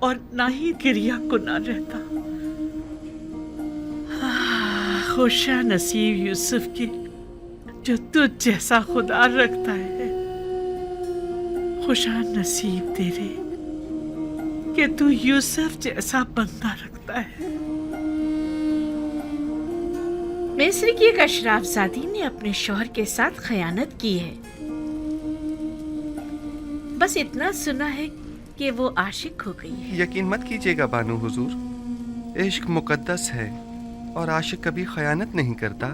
और ना ही गिरिया कुना रहता। खुशा नसीब यूसुफ के जो तुझ जैसा खुदा रखता है। खुशा नसीब तेरे कि तू यूसुफ जैसा बंदा रखता है। मिस्र की एक अशराफजादी ने अपने शौहर के साथ खयानत की है। बस इतना सुना है कि वो आशिक हो गई है। यकीन मत कीजिएगा बानो हुजूर, इश्क मुकद्दस है और आशिक कभी खयानत नहीं करता।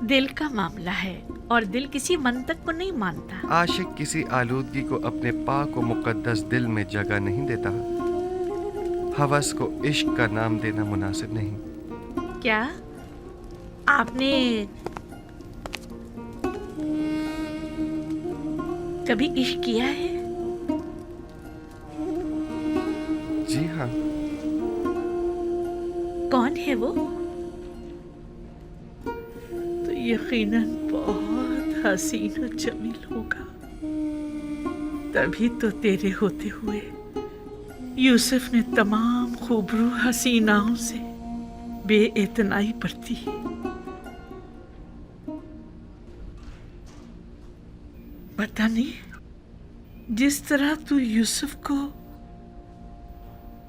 दिल का मामला है और दिल किसी मंतक को नहीं मानता। आशिक किसी आलूदगी को अपने पाक और मुकद्दस दिल में जगह नहीं देता। हवस को इश्क का नाम देना मुनासिब नहीं। क्या आपने कभी इश्क किया है? जी हाँ। कौन है वो? तो यकीनन बहुत हसीन और जमील होगा। तभी तो तेरे होते हुए यूसुफ ने तमाम खूबरू हसीनाओं से बेइतनाई बरती। पता नहीं जिस तरह तू यूसुफ को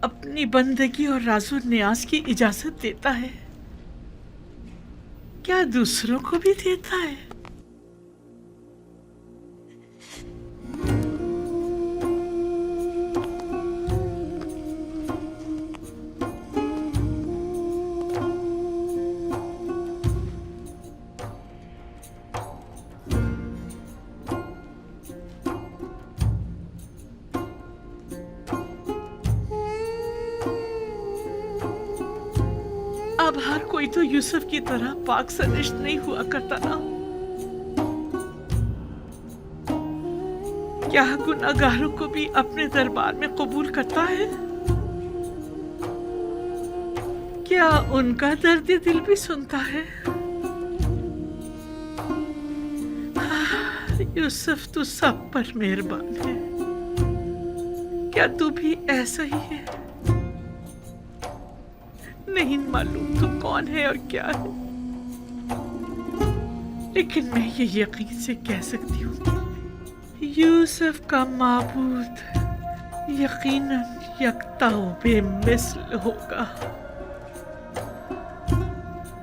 अपनी बंदगी और राजो न्याज की इजाजत देता है, क्या दूसरों को भी देता है? अब हर कोई तो यूसुफ की तरह पाक सरिश्त नहीं हुआ करता ना। क्या गुनाहगारों को भी अपने दरबार में कबूल करता है? क्या उनका दर्द दिल भी सुनता है? यूसुफ तू सब पर मेहरबान है। क्या तू भी ऐसा ही है? नहीं मालूम तू कौन है और क्या है, लेकिन मैं ये यकीन से कह सकती हूँ कि यूसुफ का माबूद यकीनन यकता बेमिसल होगा।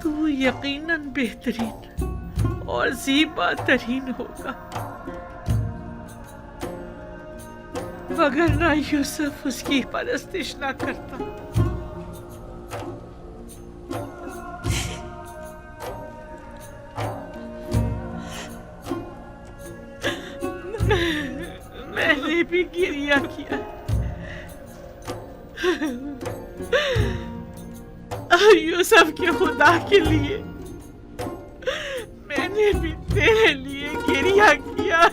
तू यकीनन बेहतरीन और ज़ीबा तरीन होगा, वगरना यूसुफ उसकी परस्तिश ना करता। मैंने भी गिरिया किया, यूसुफ के खुदा के लिए मैंने भी तेरे लिए गिरिया किया।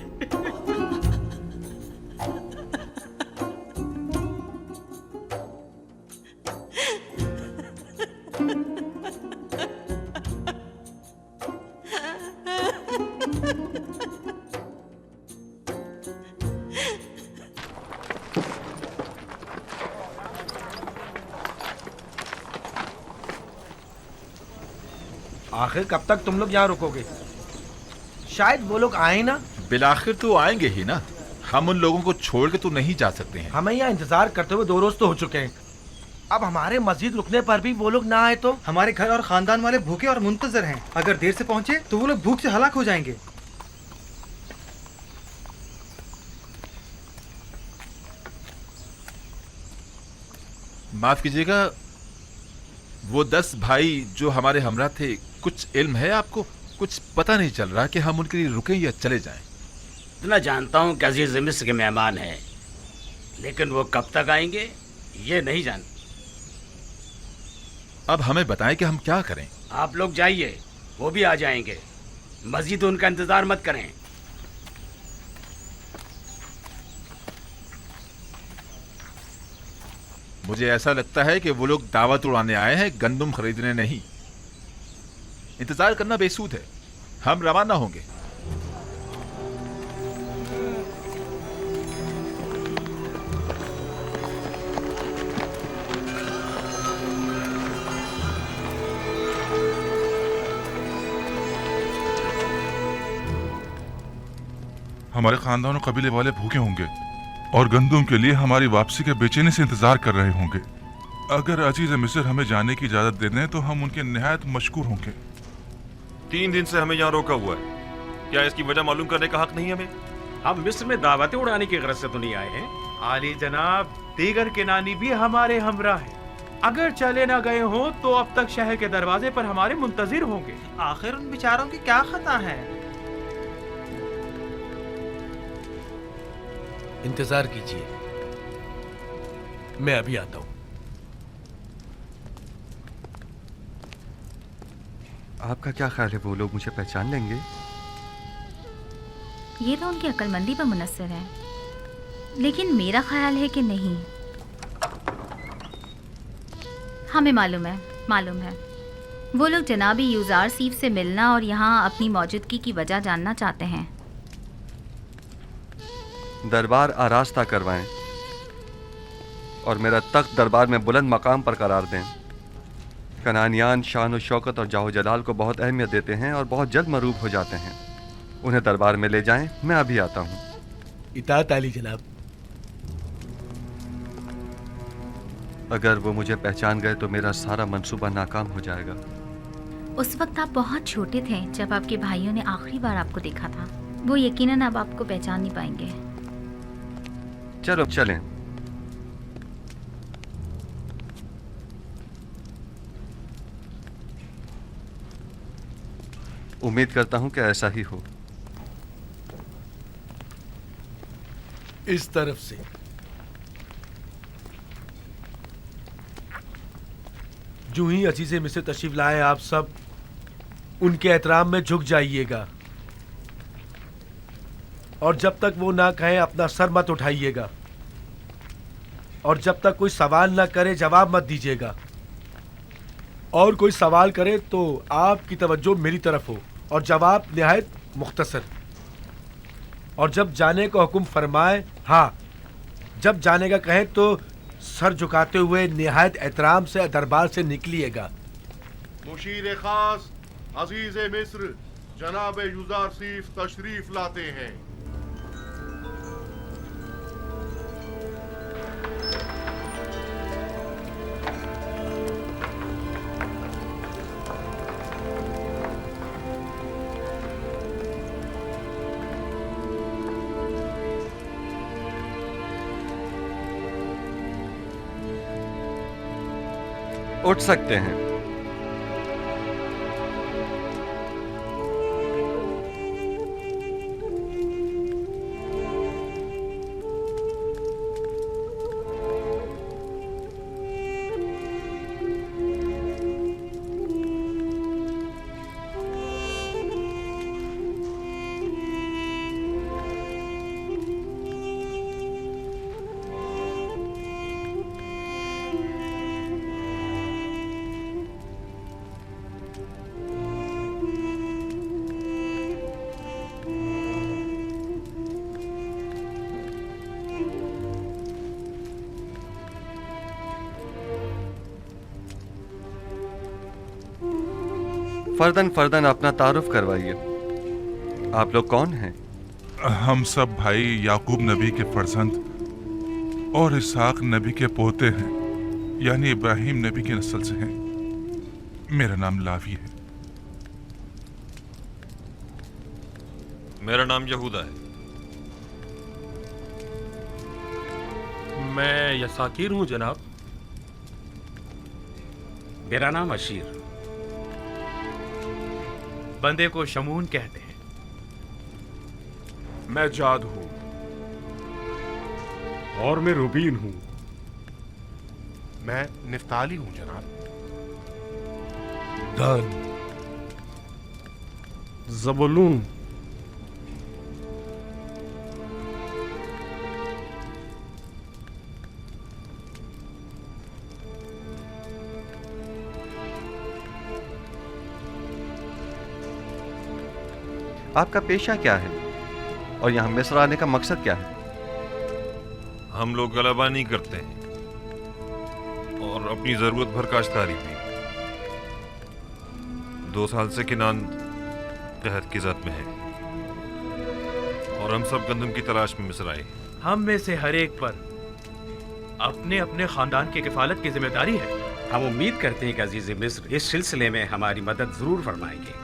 आखिर कब तक तुम लोग यहाँ रुकोगे? शायद वो लोग आए ना। बिलाखिर तो आएंगे ही ना। हम उन लोगों को छोड़ के तो नहीं जा सकते हैं। हमें यहाँ इंतजार करते हुए 2 रोज तो हो चुके हैं। अब हमारे मस्जिद रुकने पर भी वो लोग ना आए तो? हमारे घर और खानदान वाले भूखे और मुंतजर हैं। अगर देर से पहुंचे तो वो लोग भूख से हलाक हो जाएंगे। माफ कीजिएगा, वो 10 भाई जो हमारे हमरा थे, कुछ इल्म है आपको? कुछ पता नहीं चल रहा कि हम उनके लिए रुकें या चले जाएं। इतना जानता हूँ कि अजीज मिस्र के मेहमान हैं, लेकिन वो कब तक आएंगे ये नहीं जानता। अब हमें बताएं कि हम क्या करें। आप लोग जाइए, वो भी आ जाएंगे। मस्जिद उनका इंतजार मत करें। मुझे ऐसा लगता है कि वो लोग दावत उड़ाने आए हैं, गंदुम खरीदने नहीं। इंतजार करना बेसूद है। हम रवाना होंगे। हमारे खानदान और कबीले वाले भूखे होंगे और गंदुम के लिए हमारी वापसी के बेचैनी से इंतजार कर रहे होंगे। अगर अजीज मिस्र हमें जाने की इजाजत दे दें तो हम उनके निहायत मशकूर होंगे। 3 दिन से हमें यहाँ रोका हुआ है। क्या इसकी वजह मालूम करने का हक नहीं हमें? हम मिस्र में दावतें उड़ाने की गरज से तो नहीं आए हैं। आली जनाब, दीगर किनानी भी हमारे हमरा है। अगर चले ना गए हो तो अब तक शहर के दरवाजे पर हमारे मुंतजिर होंगे। आखिर उन बेचारों की क्या खता है? इंतजार कीजिए, मैं अभी आता हूं। आपका क्या ख्याल है, वो लोग मुझे पहचान लेंगे? ये तो उनकी अक्लमंदी पर मुनस्सर है, लेकिन मेरा ख्याल है कि नहीं। हमें मालूम है वो लोग जनाबी यूजार सीफ से मिलना और यहाँ अपनी मौजूदगी की वजह जानना चाहते हैं। दरबार आरास्ता करवाएं और मेरा तख्त दरबार में बुलंद मकाम पर करार दें। कनानियान शान और शौकत और जाहो जलाल को बहुत अहमियत देते हैं और बहुत जल्द मरूब हो जाते हैं। उन्हें दरबार में ले जाएं, मैं अभी आता हूँ। इताअत आली जनाब। अगर वो मुझे पहचान गए तो मेरा सारा मंसूबा नाकाम हो जाएगा। उस वक्त आप बहुत छोटे थे जब आपके भाइयों ने आखिरी बार आपको देखा था। वो यकीनन अब आपको पहचान नहीं पाएंगे। चलो चलें। उम्मीद करता हूं कि ऐसा ही हो। इस तरफ से जो ही अजीज़े मिस्र तशरीफ लाए, आप सब उनके एहतराम में झुक जाइएगा और जब तक वो ना कहें अपना सर मत उठाइएगा और जब तक कोई सवाल ना करे जवाब मत दीजिएगा। और कोई सवाल करे तो आपकी तवज्जो मेरी तरफ हो और जवाब निहायत मुख्तसर। और जब जाने का हुक्म फरमाए, हाँ, जब जाने का कहें तो सर झुकाते हुए निहायत एहतराम से दरबार से निकलिएगा। मुशीर खास अजीज मिस्र जनाब यूजार सीफ तशरीफ लाते हैं। उठ सकते हैं। फर्दन फर्दन अपना तारुफ करवाइए। आप लोग कौन हैं? हम सब भाई याकूब नबी के फर्जंद और इसहाक नबी के पोते हैं, यानी इब्राहिम नबी की नस्ल से हैं। मेरा नाम लावी है। मेरा नाम यहूदा है। मैं यसाकीर हूँ जनाब। मेरा नाम अशीर। बंदे को शमून कहते हैं। मैं जाद हूँ। और मैं रुबीन हूँ। मैं निफ्ताली हूँ जनाब। दान, ज़बूलून, आपका पेशा क्या है और यहाँ मिस्र आने का मकसद क्या है? हम लोग गलबानी करते हैं और अपनी जरूरत भर काश्तकारी भी। 2 साल से किनान कहत की जद में है और हम सब गंदम की तलाश में मिस्र आए। हम में से हर एक पर अपने अपने खानदान की किफालत की जिम्मेदारी है। हम उम्मीद करते हैं कि अजीज मिस्र इस सिलसिले में हमारी मदद जरूर फरमाएंगे।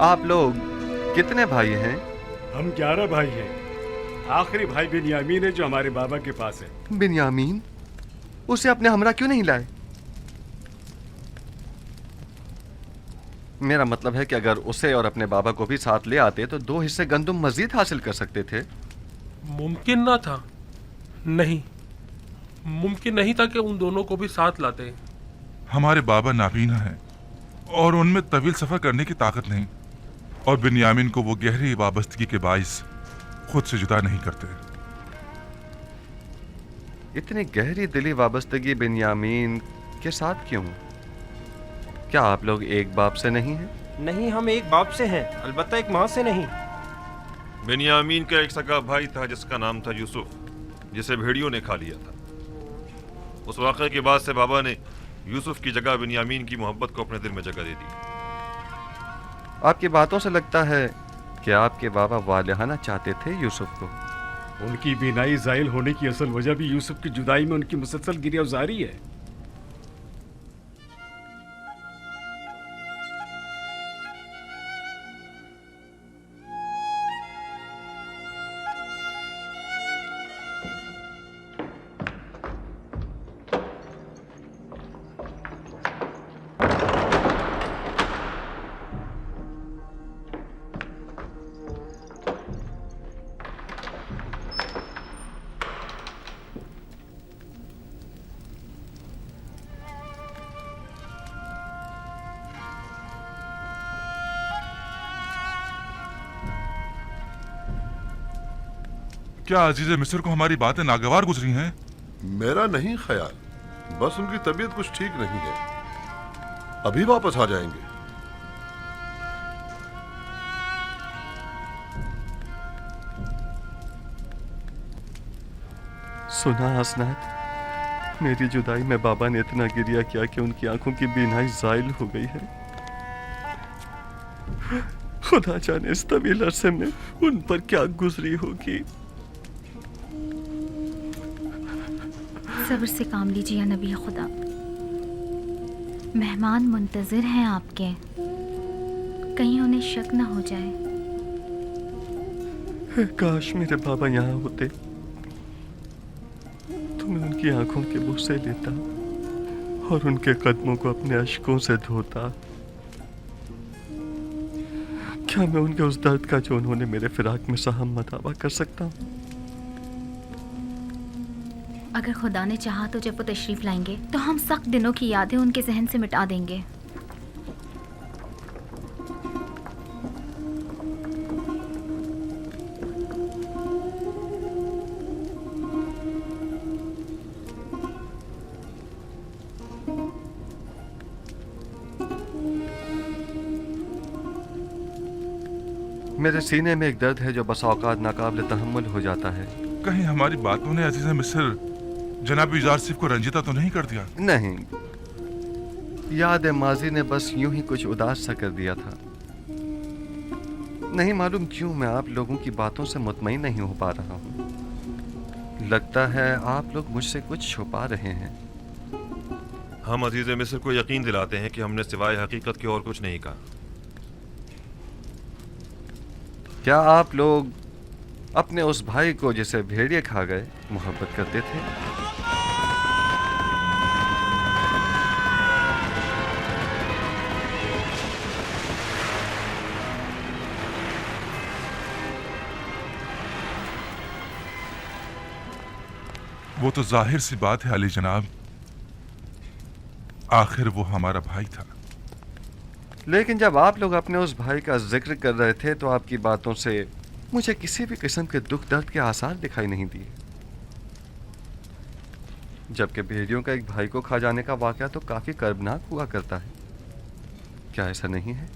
आप लोग कितने भाई हैं? हम 11 भाई हैं। आखिरी भाई बिन्यामीन है जो हमारे बाबा के पास है। बिन्यामीन? उसे अपने हमरा क्यों नहीं लाए? मेरा मतलब है कि अगर उसे और अपने बाबा को भी साथ ले आते तो 2 हिस्से गंदुम मजीद हासिल कर सकते थे। मुमकिन ना था। नहीं, मुमकिन नहीं था कि उन दोनों को भी साथ लाते। हमारे बाबा नाबीना हैं और उनमें तवील सफर करने की ताकत नहीं, और बिन्यामीन को वो गहरी वाबस्तगी के बाइस खुद से जुदा नहीं करते। इतनी गहरी दिली वाबस्तगी बिन्यामीन के साथ क्यों? क्या आप लोग एक बाप से नहीं हैं? नहीं, हम एक बाप से हैं, अलबत्ता एक माँ से नहीं। बिन्यामीन का एक सगा भाई था जिसका नाम था यूसुफ, जिसे भेड़ियों ने खा लिया था। उस वाक़े के बाद से बाबा ने यूसुफ की जगह बिन्यामीन की मोहब्बत को अपने दिल में जगह दे दी। आपकी बातों से लगता है कि आपके बाबा वालिहाना चाहते थे यूसुफ को। उनकी बीनाई जायल होने की असल वजह भी यूसुफ की जुदाई में उनकी मुसलसल गिरियावजारी है। क्या अजीज मिस्र को हमारी बातें नागवार गुजरी हैं? मेरा नहीं ख्याल, बस उनकी तबीयत कुछ ठीक नहीं है। अभी वापस आ जाएंगे। सुना हसनात, मेरी जुदाई में बाबा ने इतना गिरिया किया कि उनकी आंखों की बीनाई जायल हो गई है। खुदा जाने इस तवील अरसे में उन पर क्या गुजरी होगी। सब्र से काम लीजिए या नबी खुदा। मेहमान मुंतजिर हैं आपके, कहीं उन्हें शक न हो जाए। काश मेरे बाबा यहाँ होते तो मैं उनकी आंखों के बुस्से लेता और उनके कदमों को अपने अश्कों से धोता। क्या मैं उनके उस दर्द का जो उन्होंने मेरे फिराक में सहा मदावा कर सकता हूँ? अगर खुदा ने चाहा तो जब वो तशरीफ लाएंगे तो हम सख्त दिनों की यादें उनके जहन से मिटा देंगे। मेरे सीने में एक दर्द है जो बस औकात नाकाबिल तहम्मुल हो जाता है। कहीं हमारी बातों ने अजीज मिस्र जनाब यूसुफ को रंजीता तो नहीं कर दिया? नहीं, याद माजी ने बस यूं ही कुछ उदास सा कर दिया था। नहीं मालूम क्यों मैं आप लोगों की बातों से मुतमईन नहीं हो पा रहा हूँ। लगता है आप लोग मुझसे कुछ छुपा रहे हैं। हम अजीज मिस्र को यकीन दिलाते हैं कि हमने सिवाय हकीकत के और कुछ नहीं कहा। क्या आप लोग अपने उस भाई को जिसे भेड़िए खा गए मोहब्बत करते थे? वो तो जाहिर सी बात है अली जनाब, आखिर वो हमारा भाई था। लेकिन जब आप लोग अपने उस भाई का जिक्र कर रहे थे तो आपकी बातों से मुझे किसी भी किस्म के दुख दर्द के आसार दिखाई नहीं दिए। जबकि भेड़ियों का एक भाई को खा जाने का वाकया तो काफी कर्बनाक हुआ करता है। क्या ऐसा नहीं है?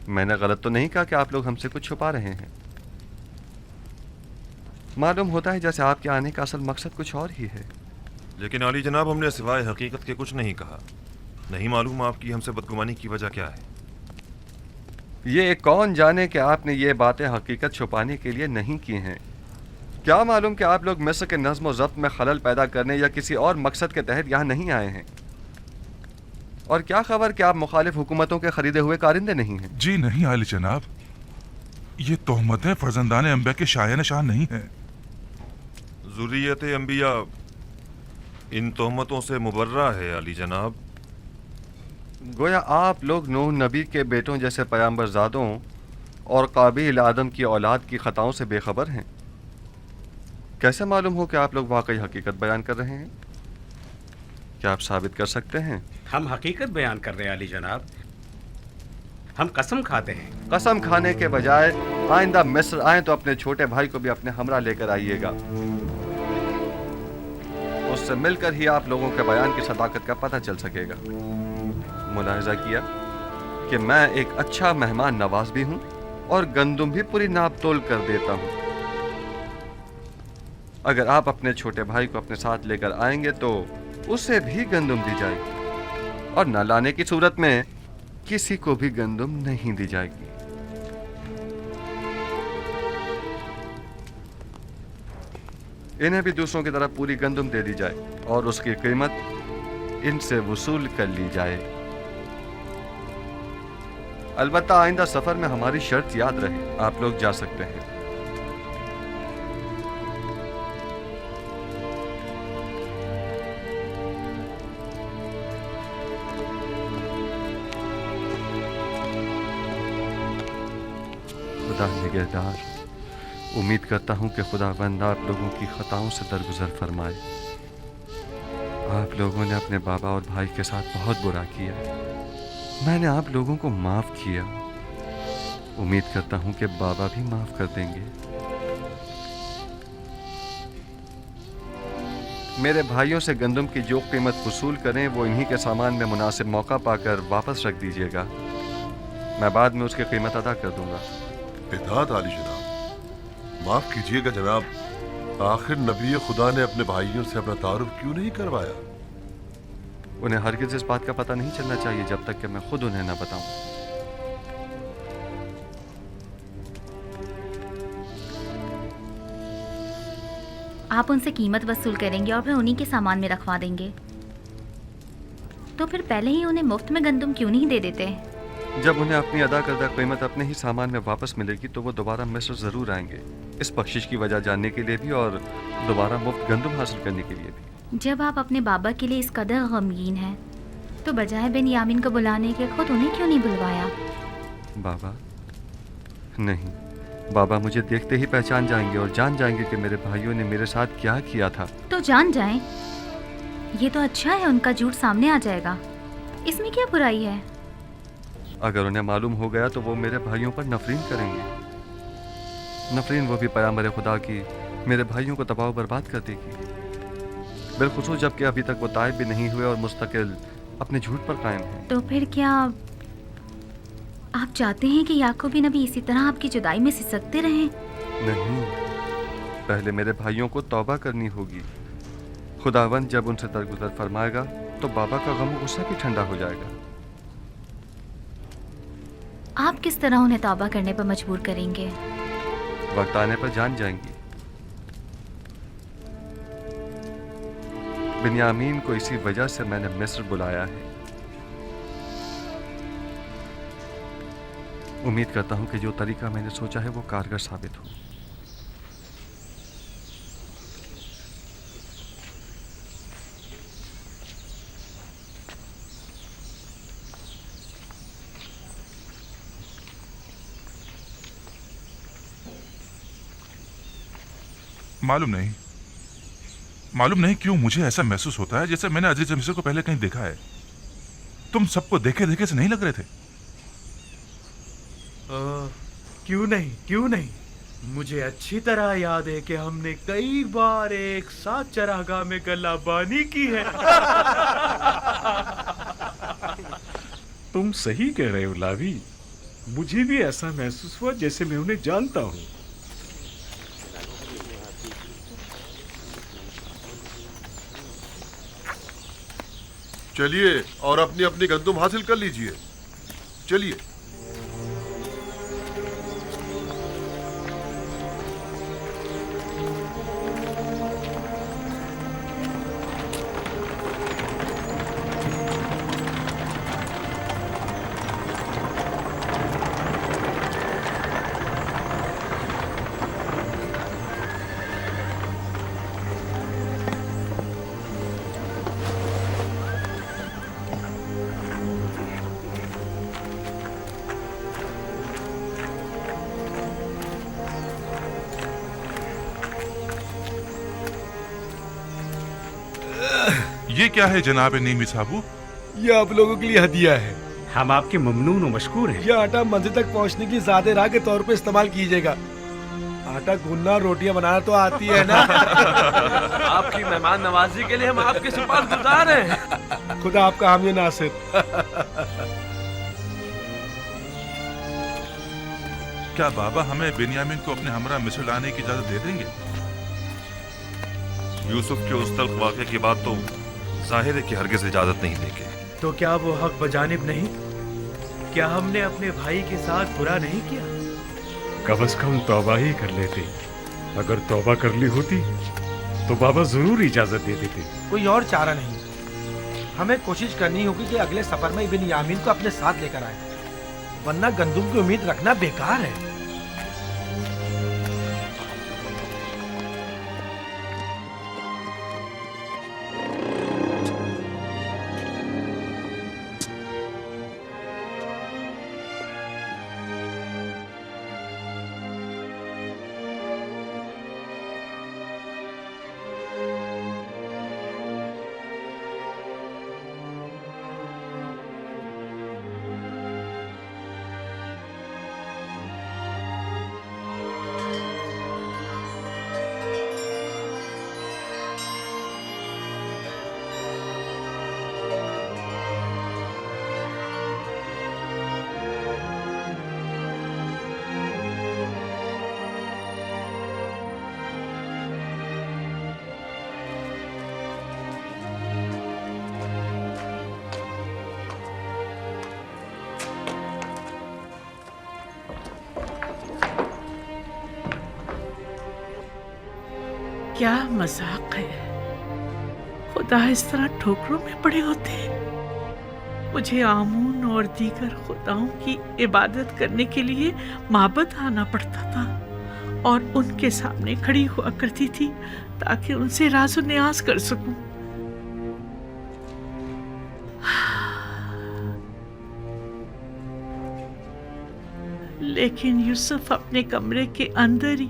मैंने गलत तो नहीं कहा कि आप लोग हमसे कुछ छुपा रहे हैं। मालूम होता है जैसे आपके आने का असल मकसद कुछ और ही है। लेकिन आली जनाब, हमने सिवाय हकीकत के कुछ नहीं कहा। नहीं मालूम आपकी हमसे बदगुमानी की वजह क्या है। ये कौन जाने कि आपने ये बातें हकीकत छुपाने के लिए नहीं की हैं। क्या मालूम कि आप लोग मिस्र के नज़्म व ज़ब्त में खलल पैदा करने या किसी और मकसद के तहत यहाँ नहीं आए हैं। और क्या खबर कि आप मुखालिफ हुकूमतों के खरीदे हुए कारिंदे नहीं हैं। जी नहीं आली जनाब, ये तोहमतें फर्जंदान अंबिया के शाया निशान नहीं है। ज़ुर्रियत अंबिया इन तोहमतों से मुबर्रा है अली जनाब। गोया आप लोग नूह नबी के बेटों जैसे पैगंबरज़ादों और काबिल आदम की औलाद की ख़ताओं से बेखबर हैं। कैसे मालूम हो कि आप लोग वाकई हकीकत बयान कर रहे हैं? क्या आप साबित कर सकते हैं? हम हकीकत बयान कर रहे हैं अली जनाब। हम कसम खाते हैं। कसम खाने के बजाय आइंदा मिस्र आए तो अपने छोटे भाई को भी अपने हमरा लेकर आइएगा। उससे मिलकर ही आप लोगों के बयान की सदाकत का पता चल सकेगा। मुलाहिजा किया कि मैं एक अच्छा मेहमान नवाज भी हूं और गंदुम भी पूरी नाप तोल कर देता हूं। अगर आप अपने छोटे भाई को अपने साथ लेकर आएंगे तो उसे भी गंदुम दी जाएगी और न लाने की सूरत में किसी को भी गंदुम नहीं दी जाएगी। इन्हें भी दूसरों की तरह पूरी गंदुम दे दी जाए और उसकी कीमत इनसे वसूल कर ली जाए। अलबत्ता आइंदा सफर में हमारी शर्त याद रहे, आप लोग जा सकते हैं। खुदा निगहदार, उम्मीद करता हूं कि खुदावंद आप लोगों की खताओं से दरगुजर फरमाए। आप लोगों ने अपने बाबा और भाई के साथ बहुत बुरा किया, मैंने आप लोगों को माफ किया। उम्मीद करता हूं कि बाबा भी माफ कर देंगे। मेरे भाइयों से गंदम की जो कीमत वसूल करें वो इन्हीं के सामान में मुनासिब मौका पाकर वापस रख दीजिएगा। मैं बाद में उसकी कीमत अदा कर दूंगा। इताअत आली जनाब। माफ कीजिएगा जनाब, आखिर नबी खुदा ने अपने भाइयों से अपना तारुफ क्यों नहीं करवाया? उन्हें हरगिज़ इस बात का पता नहीं चलना चाहिए जब तक कि मैं खुद उन्हें न बताऊं। आप उनसे कीमत वसूल करेंगे और फिर उन्हीं के सामान में रखवा देंगे। तो फिर पहले ही उन्हें मुफ्त में गंदम क्यों नहीं दे देते? जब उन्हें अपनी अदा करदा कीमत अपने ही सामान में वापस मिलेगी तो वो दोबारा मिस्र जरूर आएंगे, इस बख्शिश की वजह जानने के लिए भी और दोबारा मुफ्त गंदम हासिल करने के लिए भी। जब आप अपने बाबा के लिए इस कदर गमगीन हैं तो बजाय बेनियामीन को बुलाने के खुद उन्हें क्यों नहीं बुलवाया? बाबा नहीं, बाबा मुझे देखते ही पहचान जाएंगे और जान जाएंगे कि मेरे भाइयों ने मेरे साथ क्या किया था। तो जान जाएं, ये तो अच्छा है, उनका झूठ सामने आ जाएगा, इसमें क्या बुराई है? अगर उन्हें मालूम हो गया तो वो मेरे भाइयों पर नफरीन करेंगे। नफरीन वो भी पैगंबर खुदा की मेरे भाइयों को तबाह बर्बाद कर देगी, बिलखुसूस जबकि अभी तक वो ताइब भी नहीं हुए और मुस्तकिल अपने झूठ पर कायम हैं। तो फिर क्या आप चाहते हैं कि याकूब नबी इसी तरह आपकी जुदाई में सिसकते रहें? नहीं, पहले मेरे भाइयों को तौबा करनी होगी। खुदावंद जब उनसे दरगुजर फरमाएगा तो बाबा का गम गुस्सा भी ठंडा हो जाएगा। आप किस तरह उन्हें तौबा करने पर मजबूर करेंगे? वक्त आने पर जान जाएंगी। बिन्यामीन को इसी वजह से मैंने मिस्र बुलाया है। उम्मीद करता हूं कि जो तरीका मैंने सोचा है वो कारगर साबित हो। मालूम नहीं क्यों मुझे ऐसा महसूस होता है जैसे मैंने अजीज मिस्र को पहले कहीं देखा है। तुम सबको देखे देखे से नहीं लग रहे थे? क्यों नहीं, मुझे अच्छी तरह याद है कि हमने कई बार एक साथ चरागाह में गलाबानी की है। तुम सही कह रहे हो लावी, मुझे भी ऐसा महसूस हुआ जैसे मैं उन्हें जानता हूँ। चलिए और अपनी अपनी गंदुम हासिल कर लीजिए। चलिए। ये क्या है जनाब नीमी साहबू? ये आप लोगों के लिए हदिया है। हम आपके ममनून और मशकूर हैं। यह आटा मंजिल तक पहुंचने की ज़्यादा राह के तौर पे इस्तेमाल कीजिएगा। आटा गूंदना रोटियां बनाना तो आती है ना। आपकी मेहमान नवाजी के लिए हम आपके शुक्रगुजार हैं। खुदा आपका हामी नासिर। क्या बाबा हमें बिन्यामीन को अपने हमरा मिस्र लाने की इजाजत दे देंगे? यूसुफ के उस तल्ख वाक़े के बाद तो जाहिर है कि हरगिज़ इजाजत नहीं देंगे। तो क्या वो हक बजानिब नहीं? क्या हमने अपने भाई के साथ बुरा नहीं किया? कम से कम तौबा ही कर लेते। अगर तौबा कर ली होती तो बाबा जरूर इजाजत दे देते। कोई और चारा नहीं। हमें कोशिश करनी होगी कि अगले सफर में बिन्यामीन को अपने साथ लेकर आए, वरना गंदुम की उम्मीद रखना बेकार है। क्या मजाक है। खुदा इस तरह ठोकरों में पड़े होते हैं। मुझे आमून और दीगर खुदाओं की इबादत करने के लिए माबद आना पड़ता था और उनके सामने खड़ी हुआ करती थी ताकि उनसे राज़ो न्याज कर सकूं। लेकिन यूसुफ अपने कमरे के अंदर ही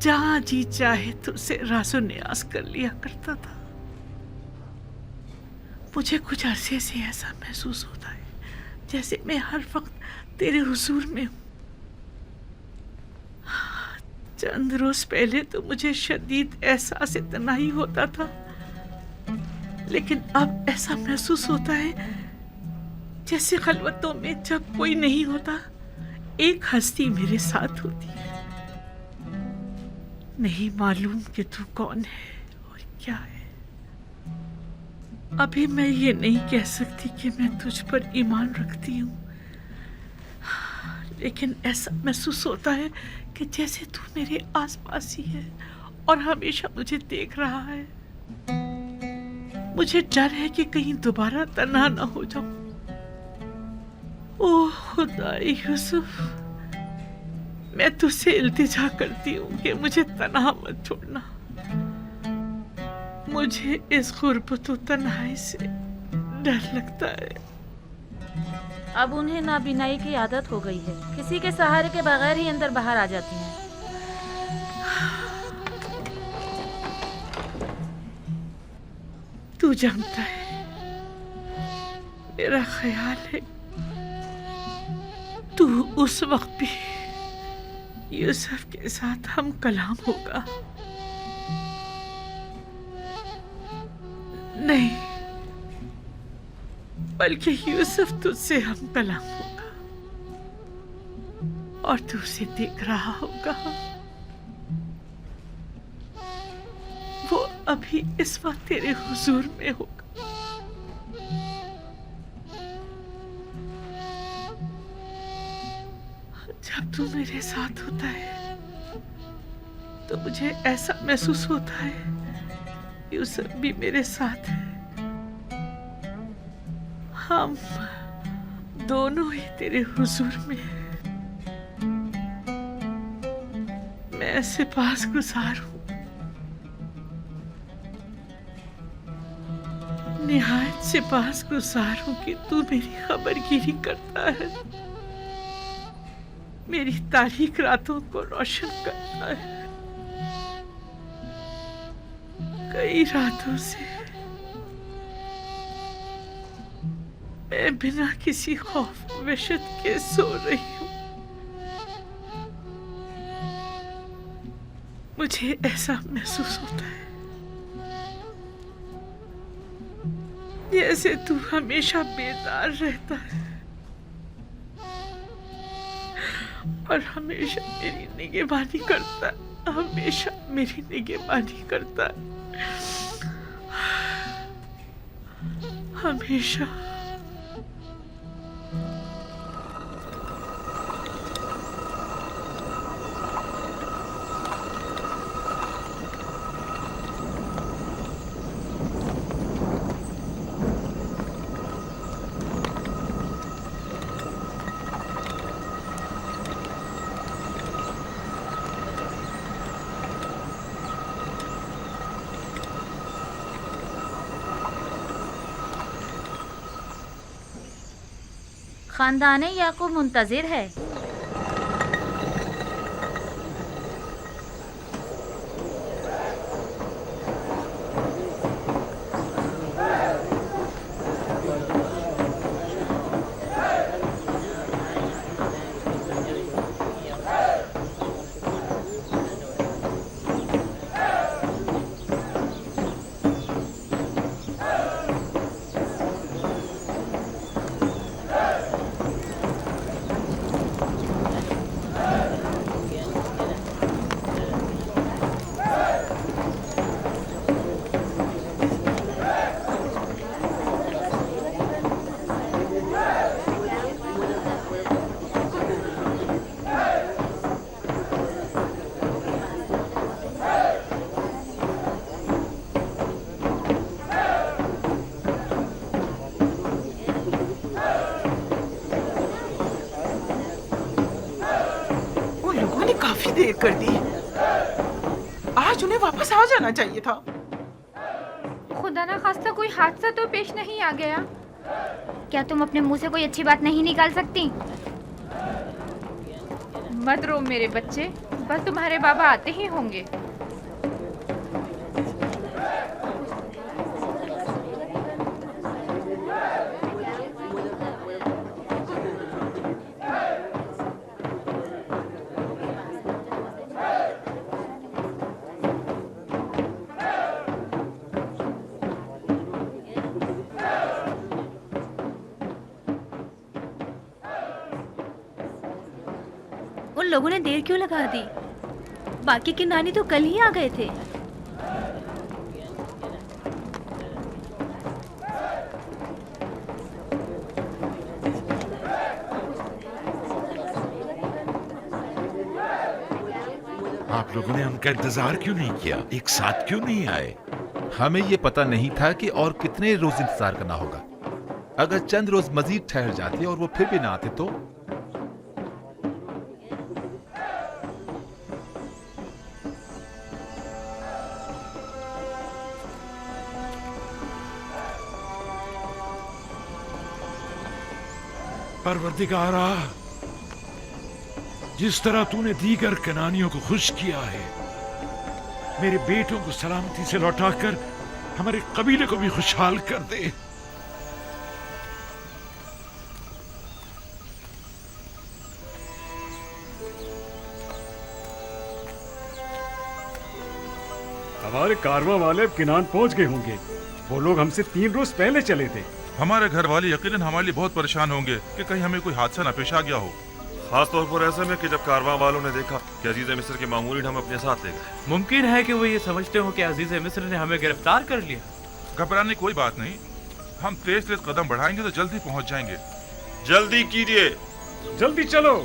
जहां जी चाहे तो उसे राज़ो न्याज कर लिया करता था। मुझे कुछ अरसे से ऐसा महसूस होता है जैसे मैं हर वक्त तेरे हुजूर में हूं। चंद रोज पहले तो मुझे शदीद एहसास तन्हाई होता था, लेकिन अब ऐसा महसूस होता है जैसे खलवतों में जब कोई नहीं होता, एक हस्ती मेरे साथ होती है। नहीं मालूम कि तू कौन है और क्या है। अभी मैं ये नहीं कह सकती कि मैं तुझ पर ईमान रखती हूँ, लेकिन ऐसा महसूस होता है कि जैसे तू मेरे आसपास ही है और हमेशा मुझे देख रहा है। मुझे डर है कि कहीं दोबारा तन्हा ना हो जाऊं। ओह खुदा यूसुफ, मैं तुझसे इल्तिजा करती हूँ कि मुझे तन्हा मत छोड़ना। मुझे इस गुर्बत और तन्हाई से डर लगता है। अब उन्हें नाबीनाई की आदत हो गई है, किसी के सहारे के बगैर ही अंदर बाहर आ जाती हैं। तू जानता है, मेरा ख्याल है तू उस वक्त भी यूसुफ के साथ हम कलाम होगा। नहीं, बल्कि यूसुफ तुझसे हम कलाम होगा और तू उसे देख रहा होगा। वो अभी इस वक्त तेरे हुजूर में होगा। जब तू मेरे साथ होता है तो मुझे ऐसा महसूस होता है यूसुफ भी मेरे साथ है। हम दोनों ही तेरे हुजूर में हैं। मैं सिपाहगुजार हूँ, निहायत सिपाहगुजार हूँ कि तू मेरी खबरगिरी करता है, मेरी तारीख रातों को रोशन करता है। कई रातों से मैं बिना किसी खौफ वहशत के सो रही हूँ। मुझे ऐसा महसूस होता है जैसे तू हमेशा बेदार रहता है और हमेशा मेरी निगहबानी करता है, हमेशा मेरी निगहबानी करता है, हमेशा। खानदाने याकूब मुंतजिर है। काफी देर कर दी। आज उन्हें वापस आ जाना चाहिए था। खुदा ना खास्ता कोई हादसा तो पेश नहीं आ गया? क्या तुम अपने मुंह से कोई अच्छी बात नहीं निकाल सकती? मत रो मेरे बच्चे, बस तुम्हारे बाबा आते ही होंगे। लोगों ने देर क्यों लगा दी? बाकी के नानी तो कल ही आ गए थे। आप लोगों ने उनका इंतजार क्यों नहीं किया? एक साथ क्यों नहीं आए? हमें ये पता नहीं था कि और कितने रोज इंतजार करना होगा। अगर चंद रोज मजीद ठहर जाते और वो फिर भी ना आते तो परवरदिगारा, जिस तरह तूने दीगर कनानियों को खुश किया है, मेरे बेटों को सलामती से लौटाकर हमारे कबीले को भी खुशहाल कर दे। हमारे कारवां वाले अब किनान पहुंच गए होंगे। वो लोग हमसे 3 रोज पहले चले थे। हमारे घर वाले यकीनन हमारे लिए बहुत परेशान होंगे कि कहीं हमें कोई हादसा न पेश आ गया हो। खास तौर पर ऐसे में कि जब कारवां वालों ने देखा कि अजीज मिस्र के मामूली हम अपने साथ ले गए। मुमकिन है कि वो ये समझते हो कि अजीज मिस्र ने हमें गिरफ्तार कर लिया। घबराने कोई बात नहीं, हम तेज तेज कदम बढ़ाएंगे तो जल्दी पहुंच जाएंगे। जल्दी कीजिए, जल्दी चलो।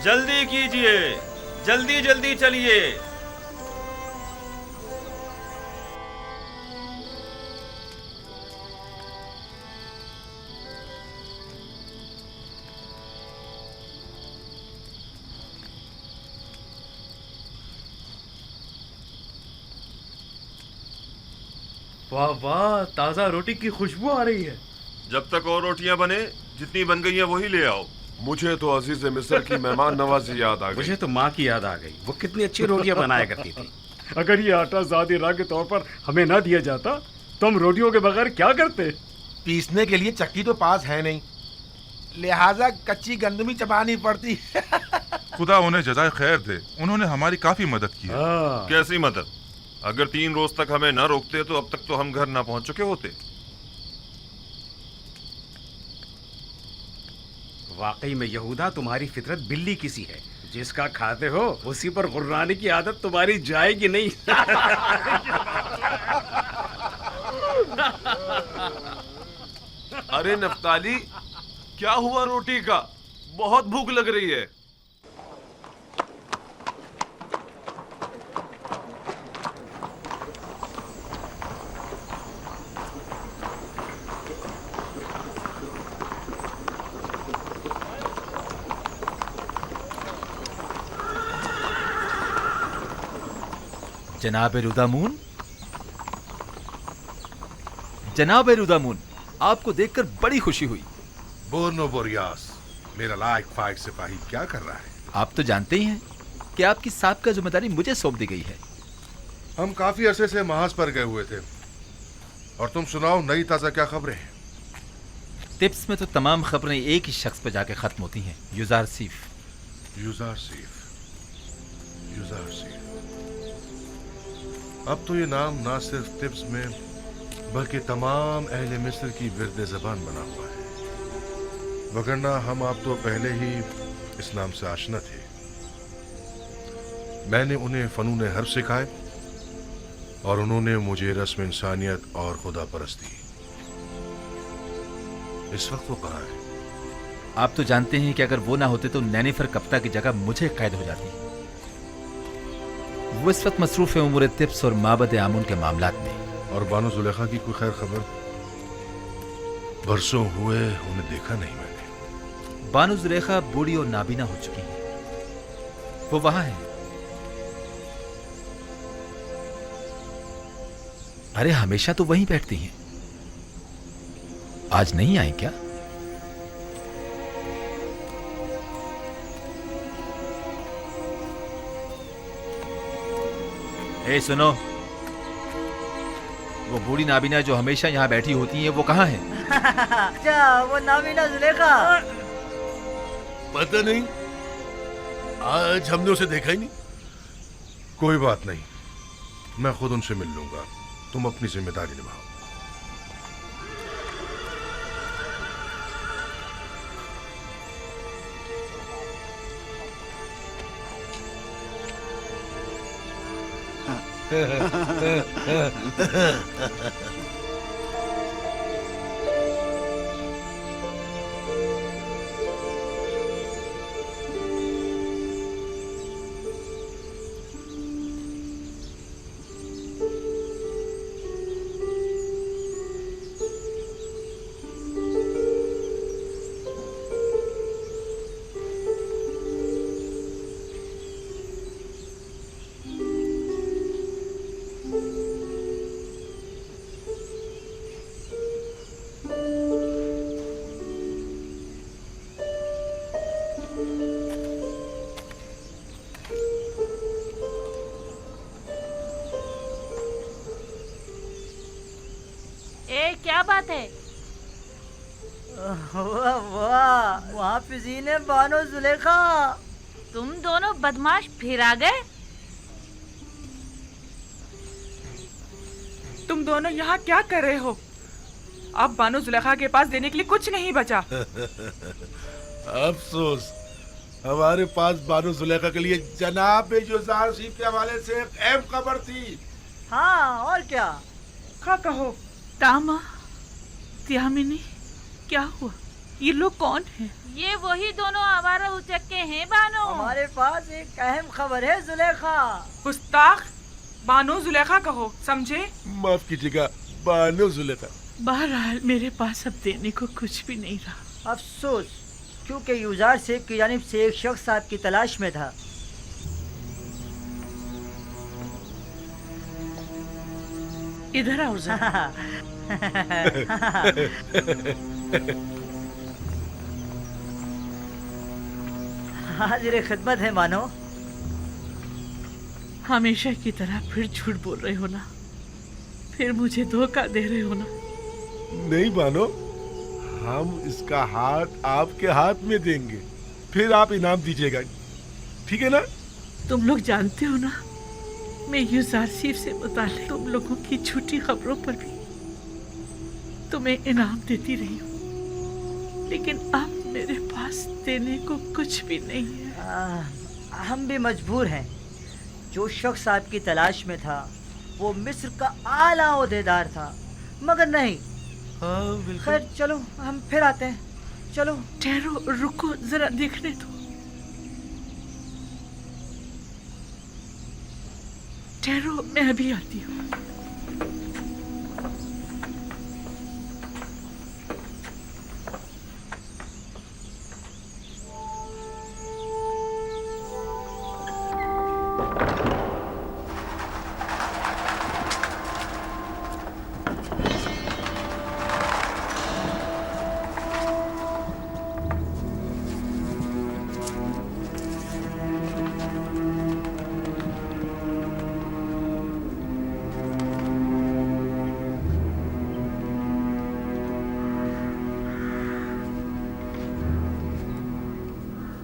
जल्दी कीजिए, जल्दी जल्दी चलिए। वाह वाह, ताजा रोटी की खुशबू आ रही है। जब तक और रोटियां बने, जितनी बन गई हैं वही ले आओ। मुझे तो अजीज मिस्र की मेहमान नवाजी याद आ गई। मुझे तो माँ की याद आ गई। वो कितनी अच्छी रोटियां बनाया करती थी। अगर ये आटा ज़ादी राह के तौर पर हमें ना दिया जाता तो हम रोटियों के बगैर क्या करते? पीसने के लिए चक्की तो पास है नहीं, लिहाजा कच्ची गंदम ही चबानी पड़ती। खुदा उन्हें जज़ाए खैर दे, उन्होंने हमारी काफी मदद की है। कैसी मदद? अगर 3 रोज तक हमें न रोकते तो अब तक तो हम घर ना पहुंच चुके होते। वाकई में यहूदा, तुम्हारी फितरत बिल्ली की सी है। जिसका खाते हो उसी पर गुर्राने की आदत तुम्हारी जाएगी नहीं। अरे नफ्ताली, क्या हुआ रोटी का? बहुत भूख लग रही है। जनाब रुदामून, जनाब रुदामून, आपको देखकर बड़ी खुशी हुई। बोर्नो बोरियास, मेरा लायक फाइक सिपाही क्या कर रहा है? आप तो जानते ही हैं कि आपकी साबिका जिम्मेदारी मुझे सौंप दी गई है। हम काफी अरसे से महाज पर गए हुए थे, और तुम सुनाओ, नई ताजा क्या खबरें हैं? टिप्स में तो तमाम खबरें एक ही शख्स पर जाके खत्म होती हैं, युजार सीफ। युजार सीफ, युजार सीफ। अब तो ये नाम ना सिर्फ टिप्स में बल्कि तमाम अहले मिस्र की विर्द ज़बान बना हुआ है, वगरना हम आप तो पहले ही इस नाम से आशना थे। मैंने उन्हें फ़नून हर्ब सिखाए और उन्होंने मुझे रस्म इंसानियत और खुदा परस्ती। इस वक्त वो कहाँ है? आप तो जानते हैं कि अगर वो ना होते तो नैनीफर कप्ता की जगह मुझे कैद हो जाती। वो इस वक्त मसरूफ है उमूर तिब्स और माबद आमुन के मामलात में। और बानो जुलेखा की कोई खैर खबर? बरसों हुए उन्हें देखा नहीं मैंने। बानो जुलेखा बूढ़ी और नाबीना हो चुकी है, वो वहां है। अरे हमेशा तो वहीं बैठती हैं, आज नहीं आई क्या? ए सुनो, वो बूढ़ी नाबीना जो हमेशा यहाँ बैठी होती है वो कहाँ है? क्या वो नाबीना जुलेखा? पता नहीं, आज हमने उसे देखा ही नहीं। कोई बात नहीं, मैं खुद उनसे मिल लूंगा, तुम अपनी जिम्मेदारी निभाओ। ए क्या बात है? वाह वाह, वहाँ फिजीन है बानो जुलेखा। तुम दोनों बदमाश फिर आ गए? तुम दोनों यहाँ क्या कर रहे हो? अब बानो जुलेखा के पास देने के लिए कुछ नहीं बचा। अफसोस, हमारे पास बानो जुलेखा के लिए जनाब यूसुफ के हवाले से एक अहम खबर थी। हाँ और क्या? हाँ कहो। तामा, त्यामिनी, क्या हुआ? ये लोग कौन हैं? ये वही दोनों आवारा उचक्के हैं बानो। हमारे पास एक अहम खबर है जुलेखा। गुस्ताख, बानो जुलेखा कहो, समझे? माफ कीजिएगा बानो जुलेखा। बहरहाल मेरे पास अब देने को कुछ भी नहीं रहा। अफसोस, क्योंकि यूजार सेब की जानिब से एक शख्स आपकी तलाश में था। इधर आओ जरा। हाजिर खिदमत है मानो। हमेशा की तरह फिर झूठ बोल रहे हो ना? फिर मुझे धोखा दे रहे हो ना? नहीं बानो, हम इसका हाथ आपके हाथ में देंगे, फिर आप इनाम दीजिएगा, ठीक है ना? तुम लोग जानते हो ना, मैं यूसुफ से मुताल्लिक तुम लोगों की झूठी खबरों पर भी तुम्हें इनाम देती रही हूँ, लेकिन अब मेरे पास देने को कुछ भी नहीं है। हम भी मजबूर हैं। जो शख्स आपकी तलाश में था वो मिस्र का आला ओहदेदार था, मगर नहीं। खैर चलो हम फिर आते हैं, चलो। ठहरो, रुको जरा देखने दो। ठहरो, मैं अभी आती हूँ।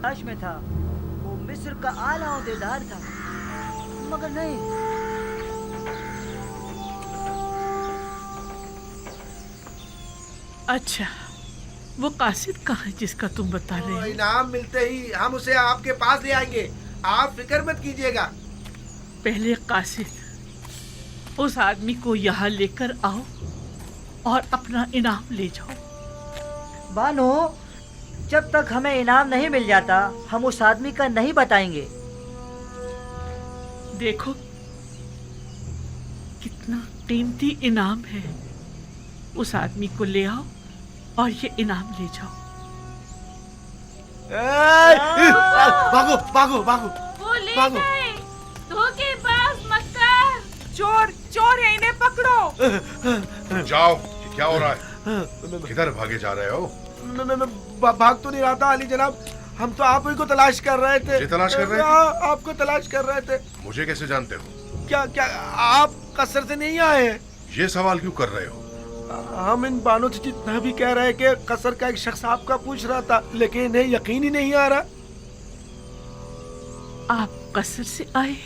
तलाश में था, वो मिस्र का आला ओहदेदार था, मगर नहीं। अच्छा, वो कासिद कहाँ है जिसका तुम बता रहे हो? इनाम मिलते ही हम उसे आपके पास ले आएंगे, आप फिक्र मत कीजिएगा। पहले कासिद, उस आदमी को यहाँ लेकर आओ और अपना इनाम ले जाओ। बानो, जब तक हमें इनाम नहीं मिल जाता हम उस आदमी का नहीं बताएंगे। देखो कितना कीमती इनाम है। उस आदमी को ले आओ और ये इनाम ले जाओ। भागो भागो भागो वो ले भागो। गए। धोखेबाज मत कर। चोर, चोर है, इन्हें पकड़ो। जाओ, ये क्या हो रहा है? किधर भागे जा रहे हो? मैं भाग तो नहीं रहा था अली जनाब, हम तो आप ही को तलाश कर रहे थे। मुझे तलाश कर रहे थे? आपको तलाश कर रहे थे। मुझे कैसे जानते हो? क्या क्या आप कसर से नहीं आए हैं? ये सवाल क्यों कर रहे हो? हम इन बानों से जितना भी कह रहे हैं कि कसर का एक शख्स आपका पूछ रहा था, लेकिन इन्हें यकीन ही नहीं आ रहा। आप कसर से आए?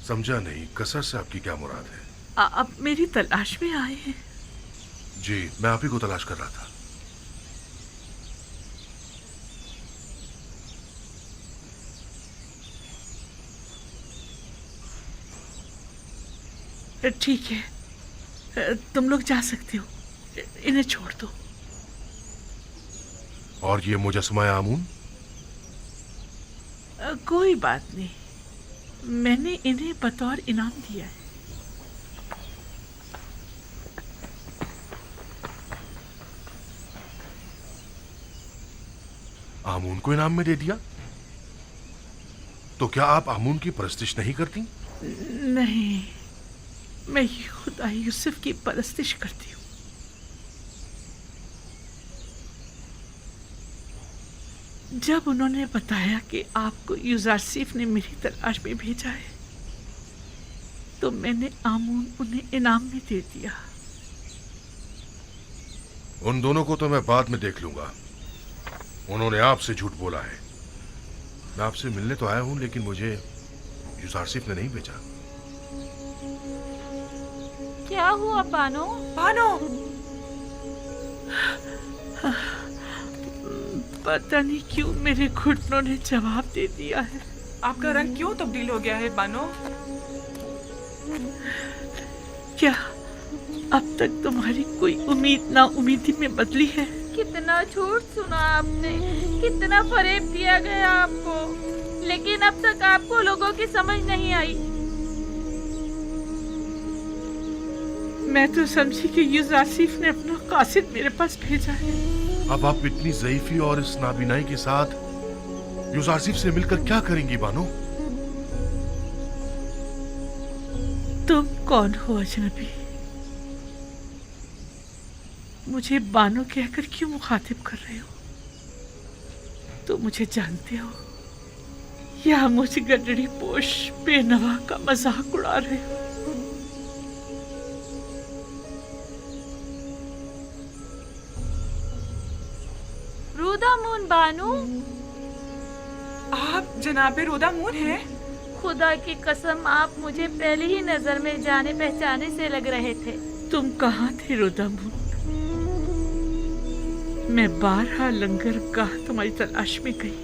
समझा नहीं, कसर से आपकी क्या मुराद है? आप मेरी तलाश में आए हैं? जी, मैं आप ही को तलाश कर रहा था। ठीक है, तुम लोग जा सकते हो, इन्हें छोड़ दो। और ये मुजस्मा आमून? कोई बात नहीं, मैंने इन्हें बतौर इनाम दिया है। आमून को इनाम में दे दिया? तो क्या आप आमून की परस्तिश नहीं करती? नहीं, मैं खुदा यूसुफ की परस्तिश करती हूँ। जब उन्होंने बताया कि आपको यूजारसीफ ने मेरी तलाश में भेजा है, तो मैंने आमून उन्हें इनाम में दे दिया। उन दोनों को तो मैं बाद में देख लूंगा। उन्होंने आपसे झूठ बोला है। मैं आपसे मिलने तो आया हूं, लेकिन मुझे यूजारसीफ ने नहीं भेजा। क्या हुआ बानो? बानो! पता नहीं क्यों मेरे घुटनों ने जवाब दे दिया है। आपका रंग क्यों तब्दील हो गया है बानो? क्या अब तक तुम्हारी कोई उम्मीद ना उम्मीदी में बदली है? कितना झूठ सुना आपने, कितना फरेब दिया गया आपको, लेकिन अब तक आपको लोगों की समझ नहीं आई। मैं तो समझी कि यूजारसीफ ने अपना कासिद मेरे पास भेजा है। अब आप इतनी ज़ईफ़ी और इस नाबीनाई के साथ यूजारसीफ से मिलकर क्या करेंगी बानो? तुम कौन हो अजनबी? मुझे बानो कहकर क्यों मुखातिब कर रहे हो? तो मुझे जानते हो या मुझ गडड़ी पोश बेनवा का मजाक उड़ा रहे हो? रोदामून बानो, आप जनाबे रोदामून हैं? खुदा की कसम, आप मुझे पहली ही नजर में जाने पहचाने से लग रहे थे। तुम कहाँ थे रोदामून? मैं बारहा लंगर गाह तुम्हारी तलाश में गई,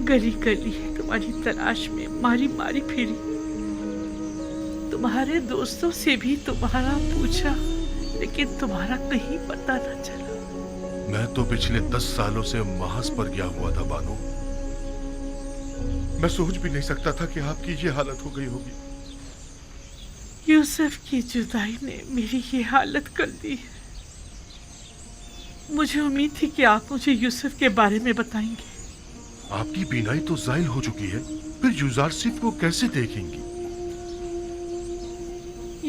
गली गली तुम्हारी तलाश में मारी मारी फिरी, तुम्हारे दोस्तों से भी तुम्हारा पूछा, लेकिन तुम्हारा कहीं पता न चला। मैं तो पिछले 10 सालों से महज पर गया हुआ था बानो। मैं सोच भी नहीं सकता था कि आपकी ये हालत हो गई होगी। यूसुफ की जुदाई ने मेरी ये हालत कर दी है। मुझे उम्मीद थी कि आप मुझे यूसुफ के बारे में बताएंगे। आपकी बीनाई तो ज़ाइल हो चुकी है, फिर यूजारसीफ को कैसे देखेंगी?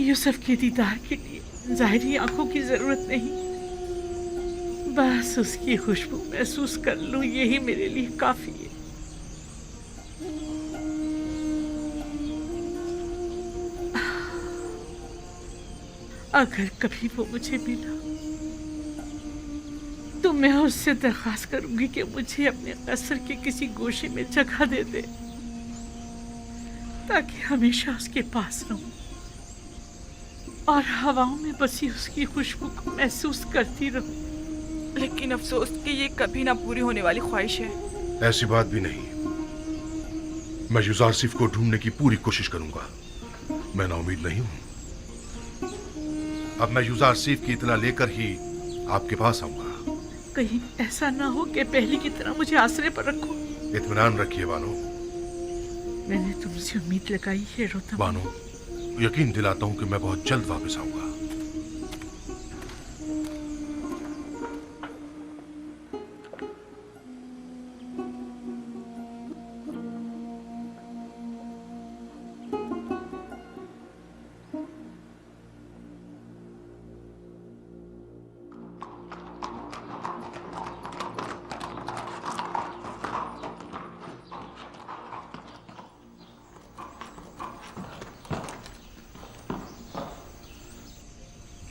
यूसुफ के दीदार के लिए ज़ाहिरी आंखों की जरूरत नहीं, बस उसकी खुशबू महसूस कर लूं, यही मेरे लिए काफी है। अगर कभी वो मुझे मिला तो मैं उससे दरख्वास्त करूंगी कि मुझे अपने कसर के किसी गोशे में जगह दे दे, ताकि हमेशा उसके पास रहूं और हवाओं में बसी उसकी खुशबू को महसूस करती रहूं। लेकिन अफसोस कि ये कभी ना पूरी होने वाली ख्वाहिश है। ऐसी बात भी नहीं। मैं यूजारसीफ को ढूंढने की पूरी कोशिश करूंगा। मैं नाउमीद नहीं हूं। अब मैं यूजारसीफ की इत्तला लेकर ही आपके पास आऊंगा। कहीं ऐसा ना हो कि पहले की तरह मुझे आसरे पर रखो। इत्मीनान रखिए बानो। मैंने तुमसे उम्मीद लगाई है रोता बानो, यकीन दिलाता हूं कि मैं बहुत जल्द वापस आऊंगा।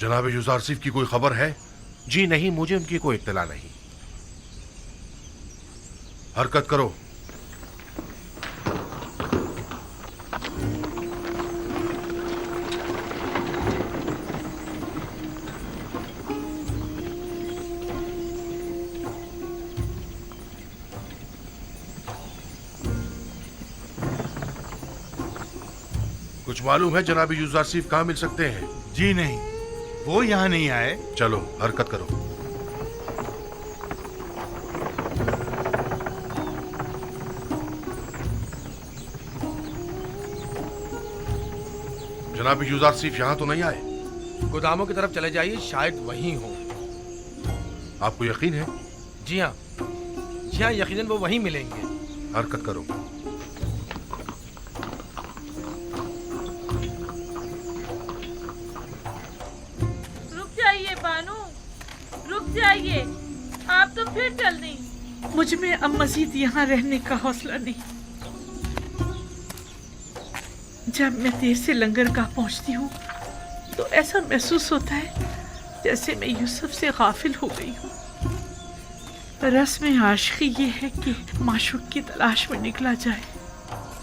जनाब यूजारसीफ की कोई खबर है? जी नहीं, मुझे उनकी कोई इत्तला नहीं। हरकत करो। कुछ मालूम है जनाब यूसुफ कहाँ मिल सकते हैं? जी नहीं, वो यहाँ नहीं आए। चलो हरकत करो। जनाब यूसुफ यहाँ तो नहीं आए? गोदामों की तरफ चले जाइए, शायद वहीं हो। आपको यकीन है? जी हाँ, यकीनन वो वहीं मिलेंगे। हरकत करो। रुक जाइए बानू, रुक जाइए, आप तो फिर चल दी। मुझ में अब मजीद यहाँ रहने का हौसला नहीं। जब मैं देर से लंगरगाह पहुँचती हूँ तो ऐसा महसूस होता है जैसे मैं यूसुफ से गाफिल हो गई हूँ। रस्म आशिकी ये है कि माशूक की तलाश में निकला जाए।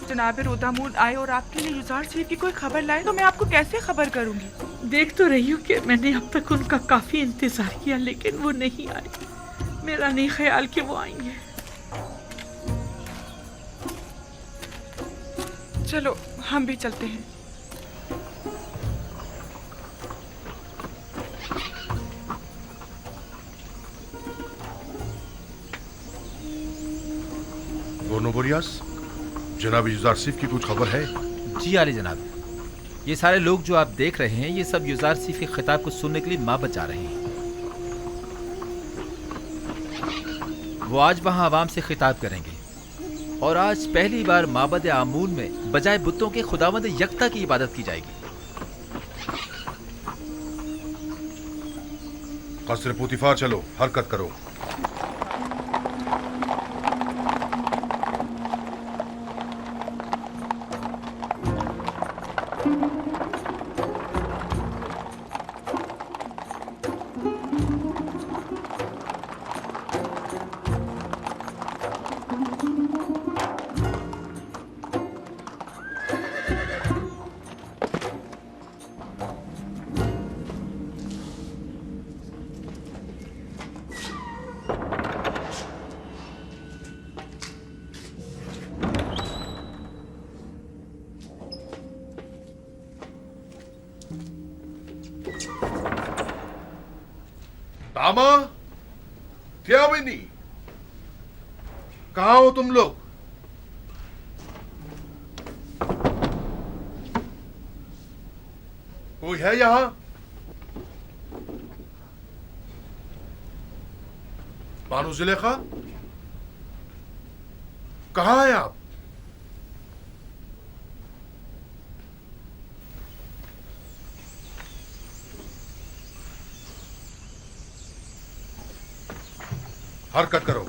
जनाब रोदामून आए और आपके लिए यूसुफ की कोई खबर लाए तो मैं आपको कैसे खबर करूंगी? देख तो रही हूँ कि मैंने अब तक उनका काफी इंतजार किया, लेकिन वो नहीं आए। मेरा नहीं ख्याल कि वो आएंगे। चलो हम भी चलते हैं। बोरियास, जनाब यूसुफ की कुछ खबर है? जी आले जनाब, ये सारे लोग जो आप देख रहे हैं ये सब यूसुफ के खिताब को सुनने के लिए माबद जा रहे हैं। वो आज वहां आवाम से खिताब करेंगे और आज पहली बार माबद आमून में बजाय बुतों के खुदावंद यकता की इबादत की जाएगी। कसर पुतिफार चलो, हरकत करो। तामा, क्या बनी? कहाँ हो तुम लोग? कोई है यहाँ? बानो जुलेखा, कहाँ हैं आप? हरकत करो।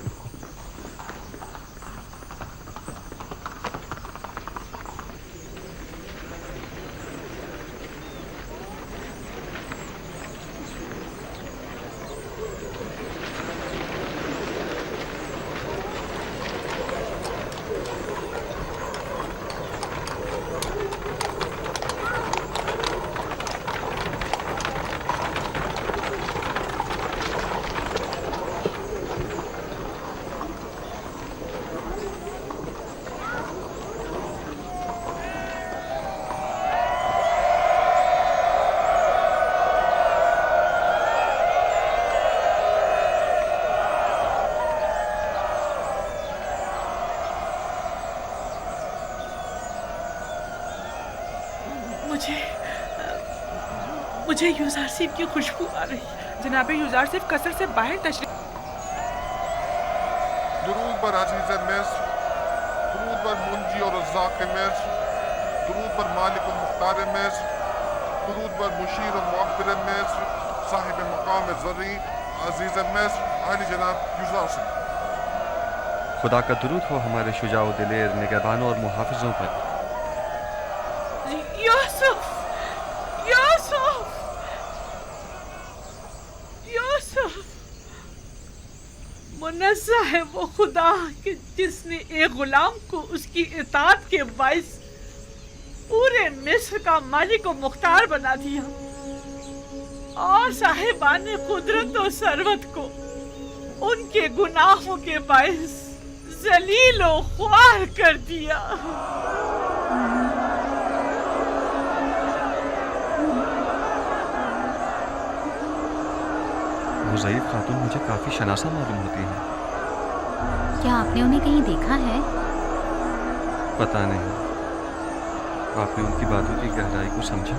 मुझे यूसुफ की खुशबू आ रही है। जनाब यूसुफ कसर से बाहर तशरीफ। दुरूद बर अजीज़ मिस्र, दुरूद बर मुंजी और रज़्ज़ाक़ मिस्र, दुरूद बर मालिक और मुख्तार मिस्र, दुरूद बर मुशीर और मुअब्बिर मिस्र, साहिब मकाम ज़र्री अजीज़ मिस्र, आली जनाब यूसुफ। खुदा का दुरूद हो हमारे शुजाओ दिलेर निगहबानों और मुहाफिजों पर। यूसुफ, यूसुफ, यूसुफ, मुनज़्ज़ा है वो खुदा कि जिसने एक गुलाम को उसकी इताअत के बाइस पूरे मिस्र का मालिक और मुख्तार बना दिया और साहिबान कुदरत और सरवत को उनके गुनाहों के बाइस जलील और ख्वार कर दिया। ज़ईफ़ खातून मुझे काफ़ी शनासा मालूम होती हैं। क्या आपने उन्हें कहीं देखा है? पता नहीं, आपने उनकी बातों की गहराई को समझा?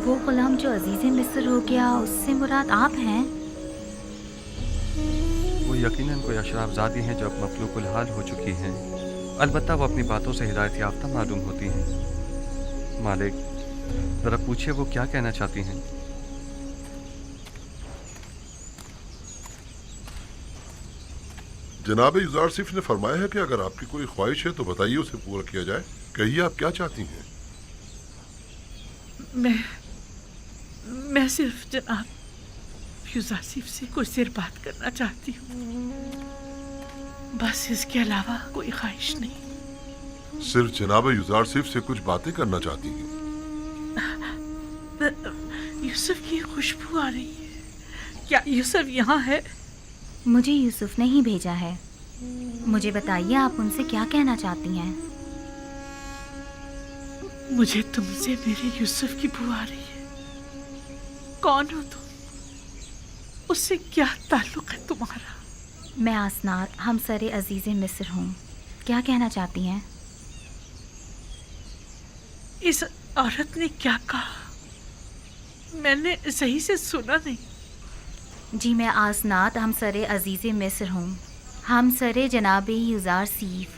वो गुलाम जो अजीज़ मिस्र हो गया, उससे मुराद आप हैं? वो यकीनन कोई अशराफज़ादी हैं जो अब मखलूकुल हाल हो चुकी हैं। अलबत्ता वो अपनी बातों से हिदायत याफ्ता मालूम होती हैं। मालिक, ज़रा पूछिए वो क्या कहना चाहती हैं। जनाब युजारसिफ ने फरमाया है कि अगर आपकी कोई ख्वाहिश है तो बताइए, उसे पूरा किया जाए। कहिए आप क्या चाहती हैं। मैं सिर्फ जनाब युजारसिफ से कुछ देर बात करना चाहती हूँ, बस इसके अलावा कोई ख्वाहिश नहीं। सिर्फ जनाब युजारसिफ से कुछ बातें करना चाहती हैं। यूसुफ की खुशबू आ रही है। क्या यूसुफ यहाँ है? मुझे यूसुफ ने ही भेजा है। मुझे बताइए आप उनसे क्या कहना चाहती हैं? मुझे तुमसे मेरे यूसुफ की बू आ रही है। कौन हो तुम? उससे क्या ताल्लुक है तुम्हारा? मैं आसनात हमसरे अजीज़ मिस्र हूँ। क्या कहना चाहती हैं? इस औरत ने क्या कहा? मैंने सही से सुना नहीं। जी, मैं आसनात हमसरे अजीज़ मिस्र हूँ, हमसरे जनाब युजारसिफ।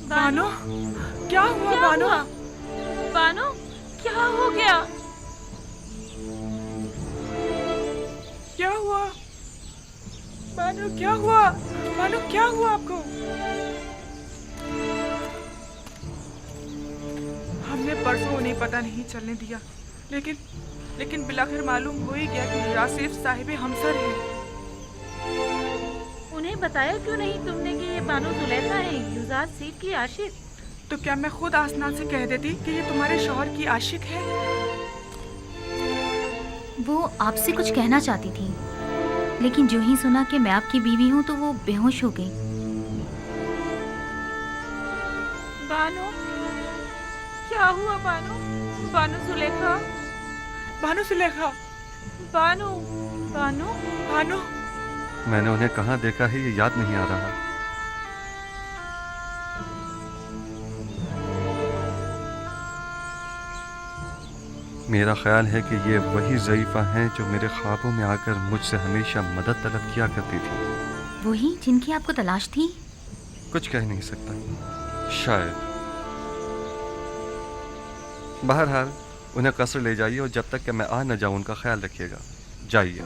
बानो, क्या हुआ बानो? बानो, क्या हो गया? क्या हुआ बानो? क्या हुआ बानो? क्या हुआ आपको? हमने परसों उन्हें पता नहीं चलने दिया, लेकिन बिलाखिर मालूम हो ही गया कि युजारसिफ साहिब हमसर है। उन्हें बताया क्यों नहीं तुमने कि ये बानो जुलेखा है, युजारसिफ की आशिक? तो क्या मैं खुद आसनान से कह देती कि ये तुम्हारे शौहर की आशिक है? वो आपसे कुछ कहना चाहती थी, लेकिन जो ही सुना कि मैं आपकी बीवी हूँ तो वो बेहोश हो गई। बानो, क्या हुआ बानो? बानो जुलेखा, बानो जुलेखा, बानो, बानो, बानो। मैंने उन्हें कहाँ देखा है ये याद नहीं आ रहा। मेरा ख्याल है कि ये वही ज़ईफ़ा हैं जो मेरे ख्वाबों में आकर मुझसे हमेशा मदद तलब किया करती थी। वही जिनकी आपको तलाश थी? कुछ कह नहीं सकता, शायद। बहरहाल उन्हें कसर ले जाइए और जब तक कि मैं आ न जाऊं उनका ख्याल रखिएगा। जाइए।